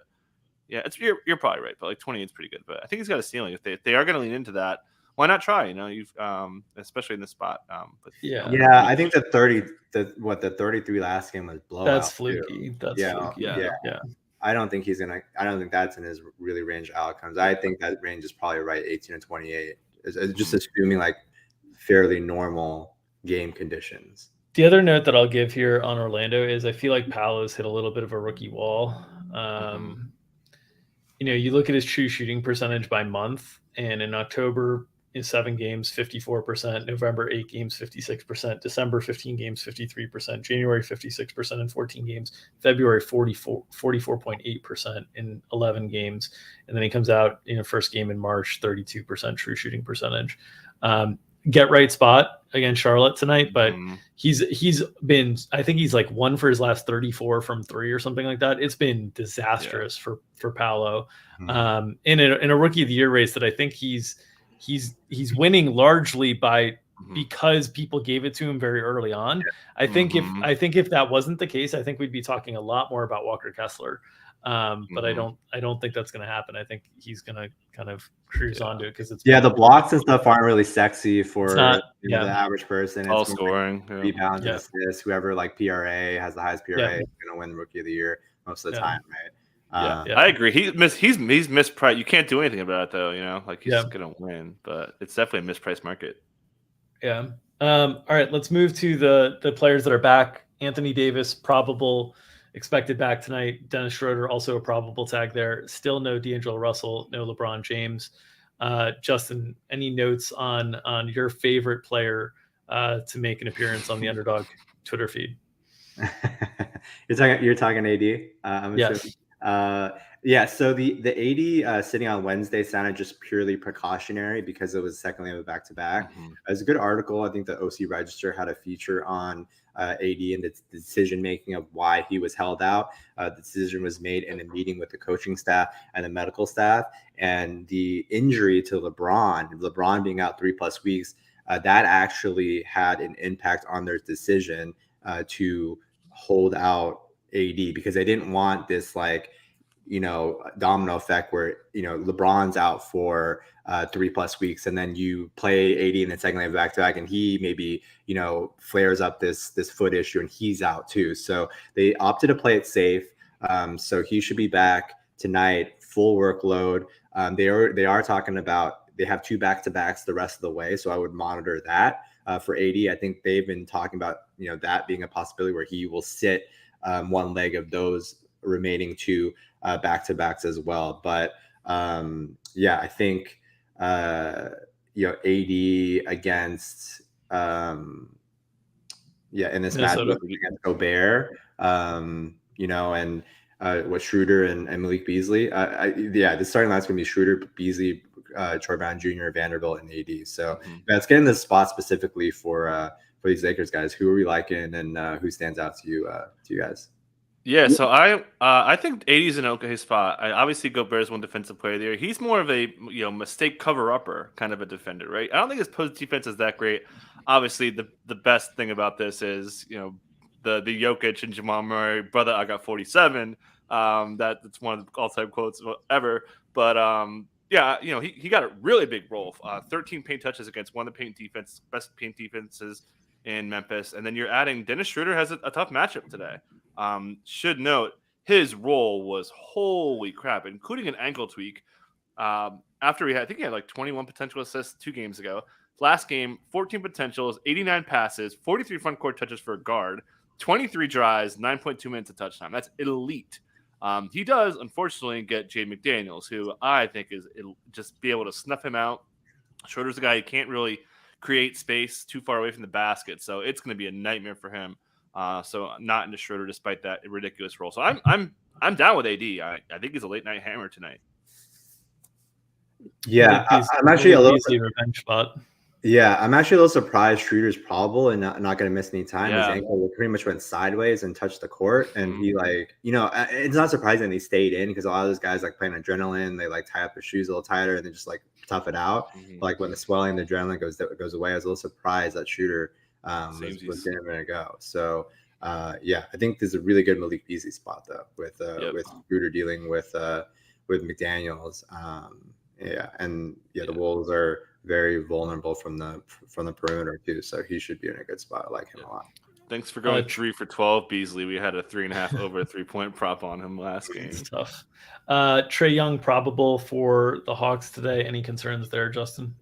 yeah, you're probably right. But like 28 is pretty good. But I think he's got a ceiling. If they are going to lean into that, why not try? You've especially in this spot. But I think the 33 last game was blowout. That's fluky. Fluky. Yeah. I don't think that's in his really range outcomes. I think that range is probably right, 18 to 28. Just assuming like fairly normal game conditions. The other note that I'll give here on Orlando is I feel like Paolo's hit a little bit of a rookie wall. You look at his true shooting percentage by month, and in October, in 7 games, 54%, November 8 games, 56%, December 15 games, 53%, January 56% in 14 games, February 44.8% in 11 games, and then he comes out in a first game in March, 32% true shooting percentage. get right spot against Charlotte tonight, but Mm-hmm. he's been, I think he's like 1 for his last 34 from 3 or something like that. It's been disastrous for Paolo. In a rookie of the year race that I think he's winning largely by because people gave it to him very early on. I think if that wasn't the case, I think we'd be talking a lot more about Walker Kessler. But I don't think that's going to happen. I think he's going to kind of cruise onto it because it's the blocks and stuff aren't really sexy for the average person. All it's scoring, rebounds and assists. Whoever like PRA has the highest PRA is going to win Rookie of the Year most of the time, right? I agree. He's mispriced. You can't do anything about it though. Like he's going to win, but it's definitely a mispriced market. Yeah. All right, let's move to the players that are back. Anthony Davis, probable. Expected back tonight. Dennis Schroeder, also a probable tag there. Still no D'Angelo Russell, no LeBron James. Justin, any notes on your favorite player to make an appearance on the Underdog Twitter feed? You're talking AD. I'm assuming. Yes. So the AD sitting on Wednesday sounded just purely precautionary because it was the second game of back-to-back. It was a good article. I think the OC Register had a feature on AD and the decision-making of why he was held out. The decision was made in a meeting with the coaching staff and the medical staff. And the injury to LeBron being out 3+ weeks, that actually had an impact on their decision to hold out AD because they didn't want this domino effect where LeBron's out for 3+ weeks and then you play AD in the second leg back-to-back and he maybe flares up this foot issue and he's out too. So they opted to play it safe. So he should be back tonight, full workload. They are talking about they have 2 back-to-backs the rest of the way, so I would monitor that. For AD, I think they've been talking about that being a possibility where he will sit one leg of those remaining 2 back-to-backs as well. But I think AD against in this matchup against Gobert, and what Schroeder and Malik Beasley. The starting line's gonna be Schroeder, Beasley, Troy Brown Jr., Vanderbilt, and AD. So let's get in this spot specifically for these Lakers guys. Who are we liking, and who stands out to you guys? Yeah, so I think AD is an okay spot. Obviously, Gobert is one defensive player there. He's more of a mistake cover-upper kind of a defender, right? I don't think his post defense is that great. Obviously, the best thing about this is the Jokic and Jamal Murray brother. I got 47. That's one of the all-time quotes ever. But he got a really big role. 13 paint touches against one of the best paint defenses in Memphis, and then you're adding Dennis Schroeder has a tough matchup today. Should note his role was holy crap, including an ankle tweak. After I think he had like 21 potential assists 2 games ago. Last game, 14 potentials, 89 passes, 43 front court touches for a guard, 23 drives, 9.2 minutes of touch time. That's elite. He does, unfortunately, get Jade McDaniels, who I think it'll just be able to snuff him out. Schroeder's a guy who can't really create space too far away from the basket, so it's going to be a nightmare for him. So not into Schroeder despite that ridiculous role. So I'm down with AD. I think he's a late night hammer tonight. Yeah, I'm actually a little revenge spot. Yeah, I'm actually a little surprised Schroeder's probable and not going to miss any time. Yeah. His ankle pretty much went sideways and touched the court, and he it's not surprising he stayed in because a lot of those guys playing adrenaline, they tie up their shoes a little tighter and then just tough it out. When the swelling, the adrenaline goes away, I was a little surprised that Schroeder was going to go. So I think there's a really good Malik Beasley spot though with Schroeder dealing with McDaniels. The Wolves are very vulnerable from the perimeter too, so he should be in a good spot. I like him a lot. Thanks for going 3 for 12, Beasley. We had a 3.5 over 3-point prop on him last game. It's tough. Trae Young probable for the Hawks today. Any concerns there, Justin?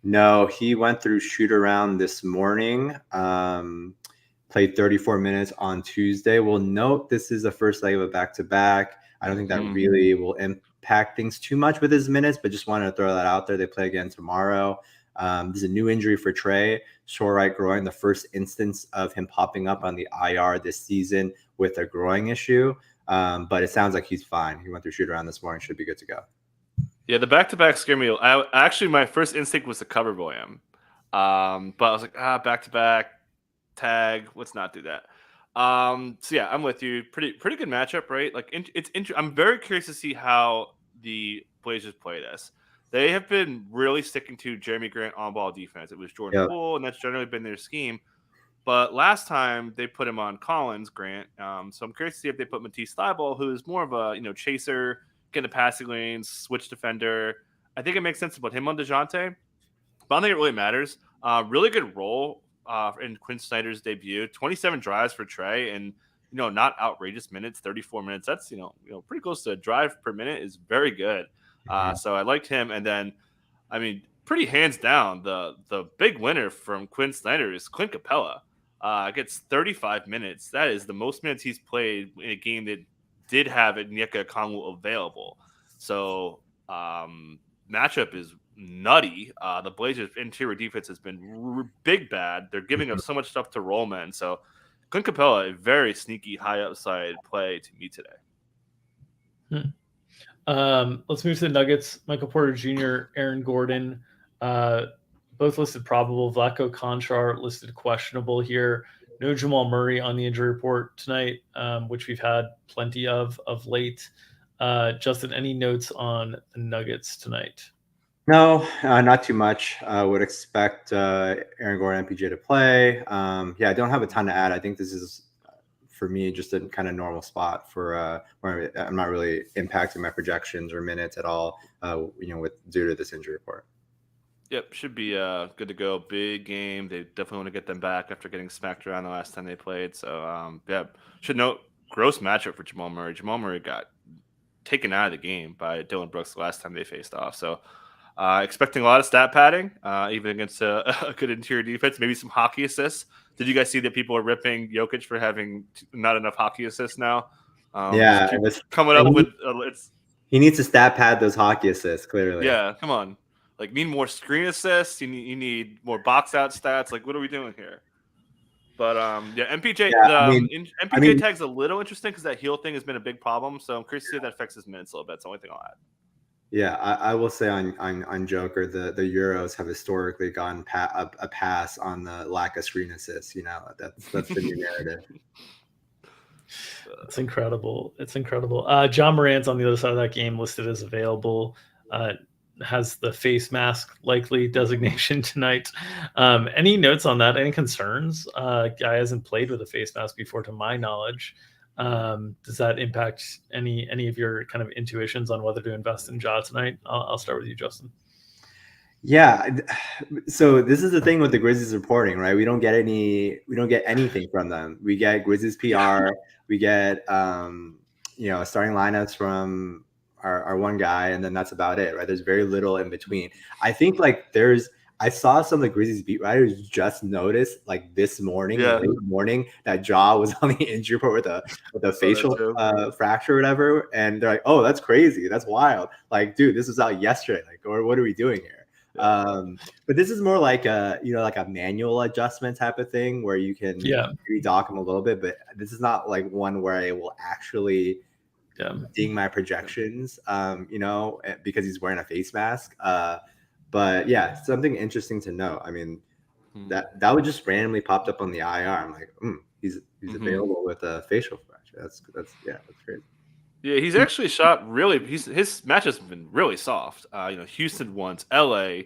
No, he went through shoot around this morning. Played 34 minutes on Tuesday. We'll note this is the first leg of a back-to-back. I don't think that really will impact things too much with his minutes, but just wanted to throw that out there. They play again tomorrow. There's a new injury for Trae, sore right groin, the first instance of him popping up on the IR this season with a groin issue. But it sounds like he's fine. He went through shoot around this morning, should be good to go. Yeah, the back-to-back scare me. My first instinct was to cover boy him. But I was like, back to back tag. Let's not do that. So yeah, I'm with you. Pretty good matchup, right? Like I'm very curious to see how the Blazers play this. They have been really sticking to Jeremy Grant on ball defense. It was Jordan Yep. Poole, and that's generally been their scheme. But last time they put him on Collins Grant. So I'm curious to see if they put Matisse Thybulle, who is more of a chaser, get in the passing lanes, switch defender. I think it makes sense to put him on DeJounte. But I don't think it really matters. Really good role in Quinn Snyder's debut. 27 drives for Trey, and not outrageous minutes. 34 minutes. That's pretty close to a drive per minute is very good. So I liked him, and then pretty hands down the big winner from Quinn Snyder is Clint Capella. Gets 35 minutes. That is the most minutes he's played in a game that did have Onyeka Okongwu available. So matchup is nutty. The Blazers' interior defense has been big bad. They're giving up so much stuff to rollmen. So Clint Capella, a very sneaky high upside play to me today. Let's move to the Nuggets. Michael Porter Jr., Aaron Gordon, both listed probable. Vlatko Konchar listed questionable here. No Jamal Murray on the injury report tonight, which we've had plenty of late. Justin, any notes on the Nuggets tonight? No, not too much. Would expect Aaron Gordon, MPJ to play. I don't have a ton to add. I think this is, for me, just a kind of normal spot for where I'm not really impacting my projections or minutes at all, due to this injury report. Yep, should be good to go. Big game. They definitely want to get them back after getting smacked around the last time they played. So, should note, gross matchup for Jamal Murray. Jamal Murray got taken out of the game by Dylan Brooks the last time they faced off. So, expecting a lot of stat padding, even against a good interior defense. Maybe some hockey assists. Did you guys see that people are ripping Jokic for having not enough hockey assists now? Coming up with he needs to stat pad those hockey assists, clearly. Yeah, come on. Like, need more screen assists. You need more box out stats. Like, what are we doing here? But MPJ. MPJ tag's a little interesting because that heel thing has been a big problem. So I'm curious to see if that affects his minutes a little bit. That's the only thing I'll add. Yeah, I will say on Joker, the Euros have historically gotten a pass on the lack of screen assists. That's the new narrative. It's incredible. It's incredible. John Morant's on the other side of that game, listed as available. Has the face mask likely designation tonight. Any notes on that? Any concerns? Guy hasn't played with a face mask before, to my knowledge. Does that impact any of your kind of intuitions on whether to invest in Ja tonight? I'll start with you, Justin. Yeah. So this is the thing with the Grizzlies reporting, right? We don't get anything from them. We get Grizzlies PR. We get starting lineups from our one guy, and then that's about it, right? There's very little in between. I think I saw some of the Grizzlies beat writers just noticed this morning, late morning, that Ja was on the injury report with a facial fracture or whatever, and they're like, "Oh, that's crazy, that's wild!" Like, dude, this was out yesterday. Like, or what are we doing here? But this is more like a manual adjustment type of thing where you can maybe dock him a little bit, but this is not like one where I will actually ding my projections, because he's wearing a face mask. But yeah, something interesting to know. I mean, that would just randomly popped up on the IR. I'm like, he's available with a facial fracture. That's crazy. Yeah, he's actually shot really. His matches have been really soft. Houston once, LA,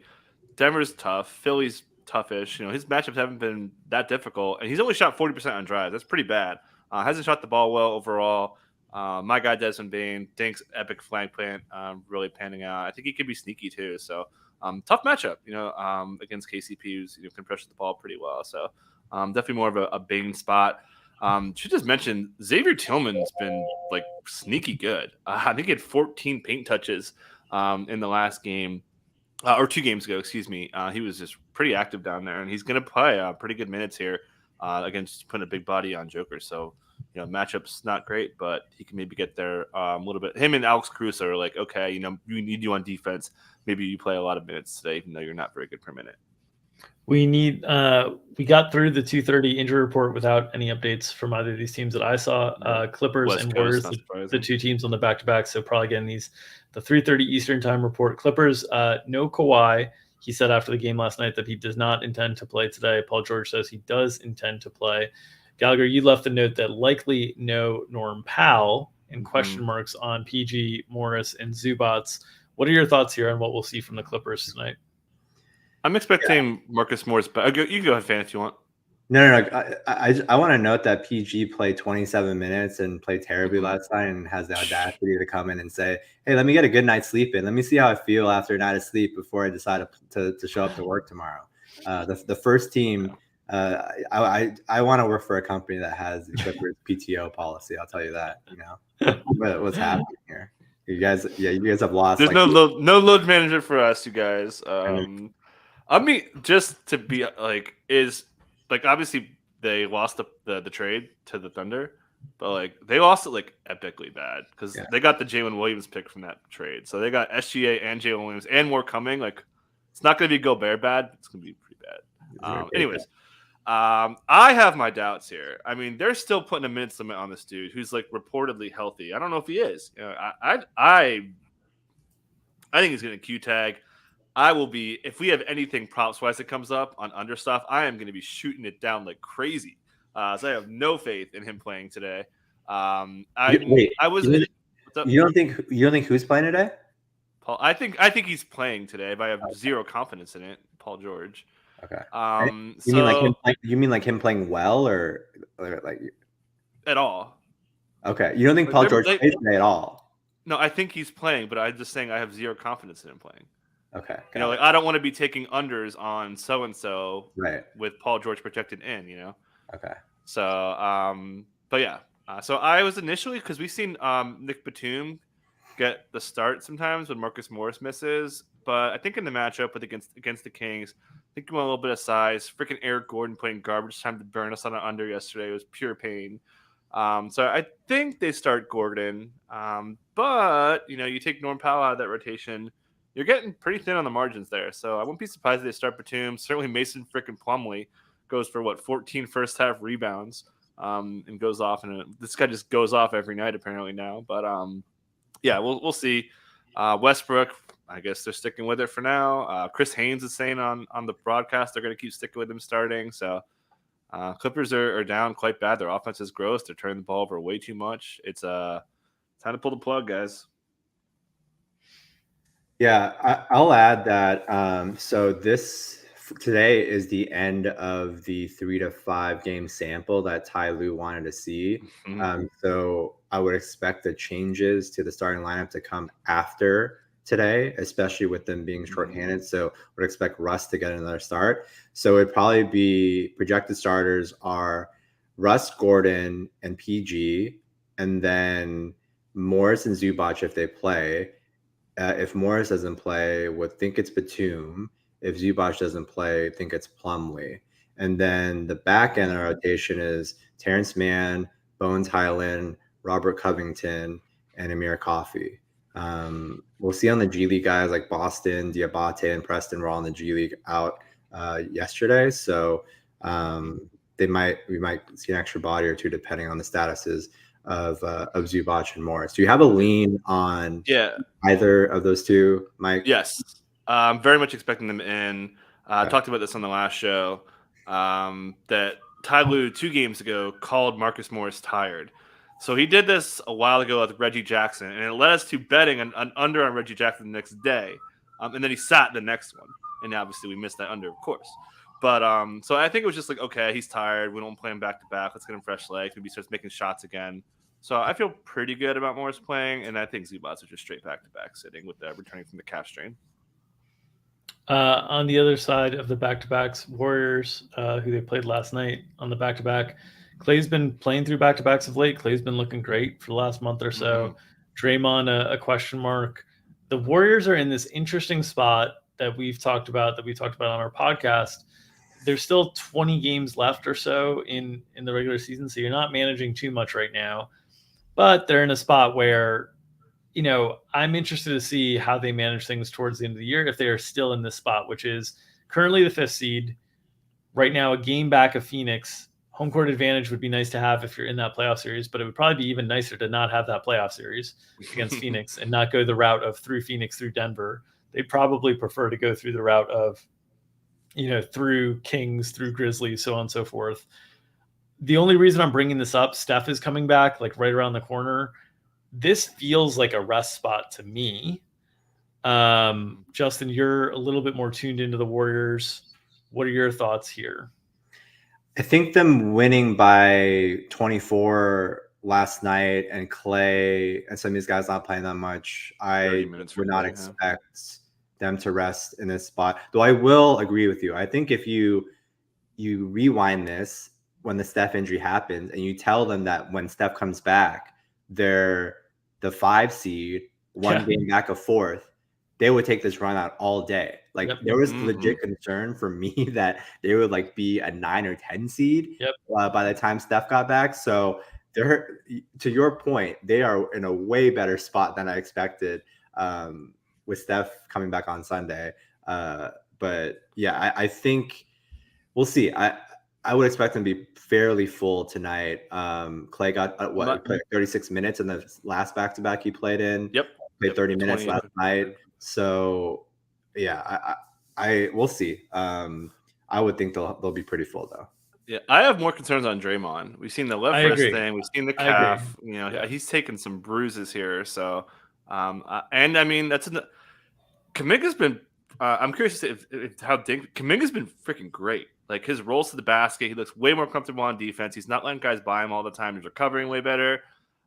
Denver's tough, Philly's toughish. His matchups haven't been that difficult, and he's only shot 40% on drives. That's pretty bad. Hasn't shot the ball well overall. My guy Desmond Bain, Dink's epic flank plant, really panning out. I think he could be sneaky too. So tough matchup, against KCP, who's can pressure the ball pretty well. So definitely more of a Bain spot. Should just mention Xavier Tillman's been sneaky good. I think he had 14 paint touches in the last game, or 2 games ago. Excuse me. He was just pretty active down there, and he's going to play pretty good minutes here against putting a big body on Joker. So matchup's not great, but he can maybe get there a little bit. Him and Alex Cruz are like, okay, we need you on defense. Maybe you play a lot of minutes today, even though you're not very good per minute. We got through the 2:30 injury report without any updates from either of these teams that I saw. Clippers West and Coast, Warriors, the 2 teams on the back-to-back. So probably getting the 3:30 Eastern time report. Clippers, no Kawhi. He said after the game last night that he does not intend to play today. Paul George says he does intend to play. Gallagher, you left a note that likely no Norm Powell and question marks on PG, Morris, and Zubats. What are your thoughts here on what we'll see from the Clippers tonight? I'm expecting Marcus Morris back. You can go ahead, Fan, if you want. No. I want to note that PG played 27 minutes and played terribly last night and has the audacity to come in and say, hey, let me get a good night's sleep in. Let me see how I feel after a night of sleep before I decide to show up to work tomorrow. The first team, I want to work for a company that has the Clippers PTO policy. I'll tell you that, what's happening here. You guys have lost. There's no load management for us, you guys. I mean, just to be obviously they lost the trade to the Thunder, but they lost it epically bad because they got the Jalen Williams pick from that trade. So they got SGA and Jalen Williams and more coming. It's not going to be Gobert bad. It's going to be pretty bad. Anyways, I have my doubts here. I mean, they're still putting a minutes limit on this dude who's reportedly healthy. I don't know if he is. I think he's going to Q tag. I will be, if we have anything props wise that comes up on under stuff, I am going to be shooting it down like crazy. So I have no faith in him playing today. You don't think who's playing today? Paul, I think he's playing today, but I have zero confidence in it. Paul George. Okay. You mean him playing well or at all? Okay. You don't think Paul George plays today at all? No, I think he's playing, but I'm just saying I have zero confidence in him playing. Okay. I don't want to be taking unders on so and so with Paul George projected in. Okay. So, but yeah. So I was initially, because we've seen Nick Batum get the start sometimes when Marcus Morris misses, but I think in the matchup against the Kings, I think he went a little bit of size. Freaking Eric Gordon playing garbage time to burn us on an under yesterday. It was pure pain. So I think they start Gordon, but you take Norm Powell out of that rotation. You're getting pretty thin on the margins there. So I wouldn't be surprised if they start Batum. Certainly Mason freaking Plumlee goes for 14 first half rebounds and goes off. And this guy just goes off every night apparently now. But yeah, we'll see. Westbrook, I guess they're sticking with it for now. Chris Haynes is saying on the broadcast they're going to keep sticking with him starting. So Clippers are down quite bad. Their offense is gross. They're turning the ball over way too much. It's time to pull the plug, guys. Yeah, I'll add that. So today is the end of the 3 to 5 game sample that Ty Lue wanted to see. So I would expect the changes to the starting lineup to come after today, especially with them being shorthanded. So I would expect Russ to get another start. So it'd probably be projected starters are Russ, Gordon, and PG, and then Morris and Zubac if they play. If Morris doesn't play, would think it's Batum. If Zubac doesn't play, think it's Plumlee. And then the back end of the rotation is Terrence Mann, Bones Highland, Robert Covington, and Amir Coffey. We'll see on the G League guys like Boston, Diabate, and Preston were all in the G League out yesterday. So we might see an extra body or two depending on the statuses of Zubac and Morris. Do you have a lean on either of those two, Mike? Yes. I'm very much expecting them in. I talked about this on the last show, that Ty Lue 2 games ago called Marcus Morris tired. So he did this a while ago with Reggie Jackson, and it led us to betting an under on Reggie Jackson the next day. And then he sat the next one. And obviously we missed that under, of course. But so I think it was just okay, he's tired. We don't play him back-to-back. Let's get him fresh legs. Maybe he starts making shots again. So I feel pretty good about Morris playing, and I think Zubats are just straight back-to-back sitting with returning from the calf strain. On the other side of the back-to-backs, Warriors, who they played last night on the back-to-back, Clay's been playing through back-to-backs of late. Clay's been looking great for the last month or so. Draymond, a question mark. The Warriors are in this interesting spot that we talked about on our podcast. There's still 20 games left or so in the regular season, so you're not managing too much right now. But they're in a spot where, I'm interested to see how they manage things towards the end of the year if they are still in this spot, which is currently the 5th seed. Right now, a game back of Phoenix. Home court advantage would be nice to have if you're in that playoff series, but it would probably be even nicer to not have that playoff series against Phoenix and not go the route of through Phoenix, through Denver, they'd probably prefer to go through the route of, through Kings, through Grizzlies, so on and so forth. The only reason I'm bringing this up, Steph is coming back like right around the corner. This feels like a rest spot to me. Justin, you're a little bit more tuned into the Warriors. What are your thoughts here? I think them winning by 24 last night and Clay and some of these guys not playing that much, I would not expect them to rest in this spot. Though I will agree with you. I think if you rewind this when the Steph injury happens and you tell them that when Steph comes back, they're the 5 seed, one game back of 4th, they would take this run out all day. Like there was legit concern for me that they would like be a 9 or 10 seed by the time Steph got back. So they're, to your point, they are in a way better spot than I expected with Steph coming back on Sunday. But yeah, I think we'll see. I would expect them to be fairly full tonight. Clay got played 36 minutes in the last back-to-back he played in. Played 30 minutes last night. So yeah, I we'll see. I would think they'll be pretty full though. Yeah, I have more concerns on Draymond. We've seen the left wrist thing. We've seen the calf. He's taken some bruises here. So, and I mean Kuminga's been. I'm curious to see how Kuminga's been freaking great. Like his rolls to the basket, he looks way more comfortable on defense. He's not letting guys by him all the time. He's recovering way better.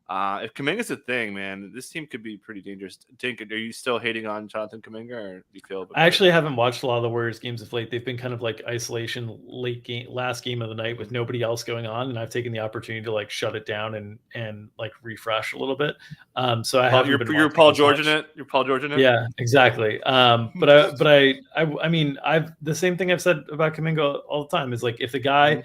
If Kuminga's a thing, man, this team could be pretty dangerous. Dink, are you still hating on Jonathan Kuminga, or do you feel? I actually haven't watched a lot of the Warriors games of late. They've been kind of like isolation last game of the night with nobody else going on, and I've taken the opportunity to like shut it down and like refresh a little bit. So I have. You're Paul George in it. You're Paul George in it. Yeah, exactly. But I mean, I've the same thing I've said about Kuminga all the time is like if the guy.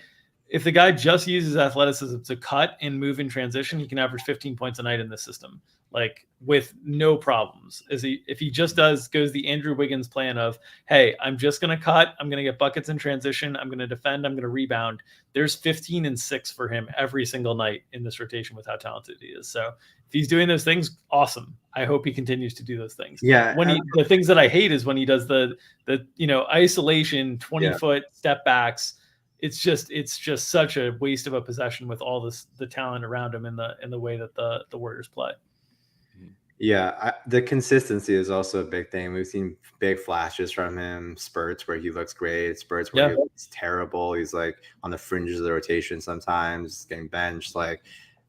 If the guy just uses athleticism to cut and move in transition, he can average 15 points a night in this system, like with no problems. If he just goes the Andrew Wiggins plan of, hey, I'm just going to cut, I'm going to get buckets in transition, I'm going to defend, I'm going to rebound. There's 15 and 6 for him every single night in this rotation with how talented he is. So if he's doing those things, awesome. I hope he continues to do those things. Yeah. The things that I hate is when he does the isolation 20-foot step backs. It's just such a waste of a possession with all the talent around him in the way that the Warriors play. Yeah, the consistency is also a big thing. We've seen big flashes from him, spurts where he looks great, spurts where he looks terrible. He's like on the fringes of the rotation sometimes, getting benched. Like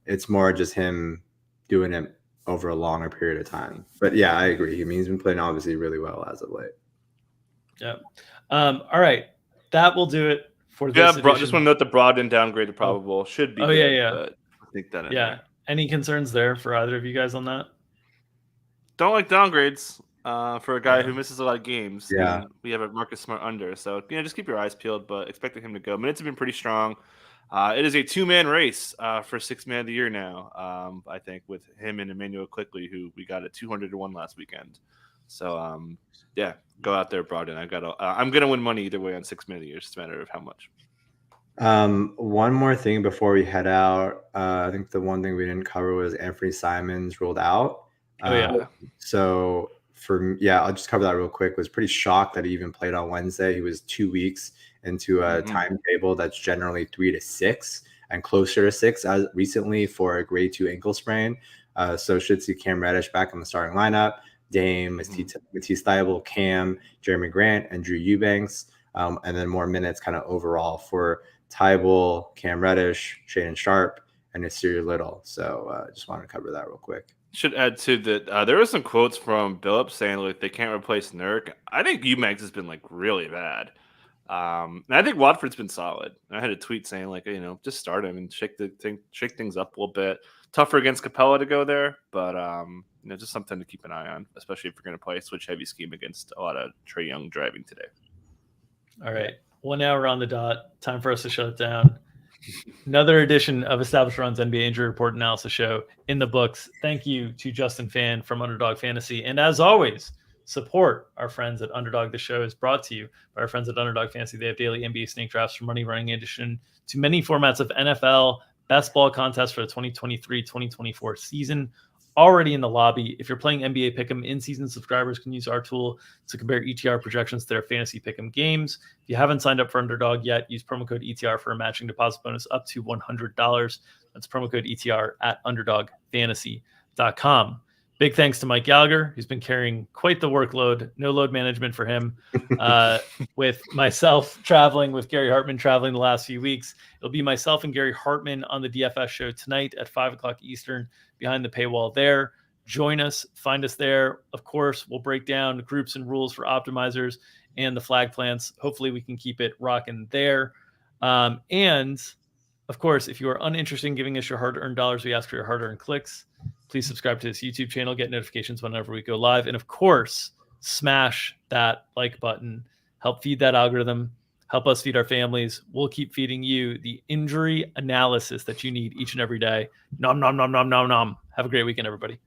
it's more just him doing it over a longer period of time. But yeah, I agree. I mean, he's been playing obviously really well as of late. Yeah. All right, that will do it. Just want to note the Brogdon downgraded probable should be. But I think that. Yeah. Any concerns there for either of you guys on that? Don't like downgrades for a guy who misses a lot of games. Yeah. We have a Marcus Smart under, so just keep your eyes peeled. But expecting him to go. Minutes have been pretty strong. It is a 2-man race for 6th man of the year now. I think with him and Emmanuel Quickley, who we got at 200-1 last weekend. So go out there, Brogdon. I'm gonna win money either way on 6th man of the year. It's just a matter of how much. One more thing before we head out. I think the one thing we didn't cover was Anthony Simons ruled out. So I'll just cover that real quick. Was pretty shocked that he even played on Wednesday. He was 2 weeks into a timetable that's generally 3 to 6 and closer to 6 as recently for a grade 2 ankle sprain. So should see Cam Reddish back in the starting lineup. Dame, Matisse Thybulle, Cam, Jeremy Grant, and Drew Eubanks, and then more minutes kind of overall for Thybulle, Cam Reddish, Shaedon Sharpe, and Nasir Little. So just wanted to cover that real quick. Should add to that there were some quotes from Billups saying like they can't replace Nurk. I think Eubanks has been like really bad. And I think Watford's been solid. I had a tweet saying like just start him and shake things up a little bit. Tougher against Capella to go there, but just something to keep an eye on, especially if you're going to play a switch heavy scheme against a lot of Trae Young driving today. All right, 1 hour on the dot. Time for us to shut it down. Another edition of Established Run's NBA Injury Report Analysis Show in the books. Thank you to Justin Fan from Underdog Fantasy, and as always, support our friends at Underdog. The show is brought to you by our friends at Underdog Fantasy. They have daily NBA snake drafts from money running in addition to many formats of NFL best ball contests for the 2023-2024 season. already in the lobby. If you're playing NBA Pick'em, in-season subscribers can use our tool to compare ETR projections to their fantasy Pick'em games. If you haven't signed up for Underdog yet, use promo code ETR for a matching deposit bonus up to $100. That's promo code ETR at underdogfantasy.com. Big thanks to Mike Gallagher, who's been carrying quite the workload. No load management for him. With myself traveling, with Gary Hartman traveling the last few weeks. It'll be myself and Gary Hartman on the DFS show tonight at 5 o'clock Eastern behind the paywall there. Join us. Find us there. Of course, we'll break down groups and rules for optimizers and the flag plants. Hopefully, we can keep it rocking there. And, of course, if you are uninterested in giving us your hard-earned dollars, we ask for your hard-earned clicks. Please subscribe to this YouTube channel, get notifications whenever we go live. And, of course, smash that like button. Help feed that algorithm. Help us feed our families. We'll keep feeding you the injury analysis that you need each and every day. Nom, nom, nom, nom, nom, nom. Have a great weekend, everybody.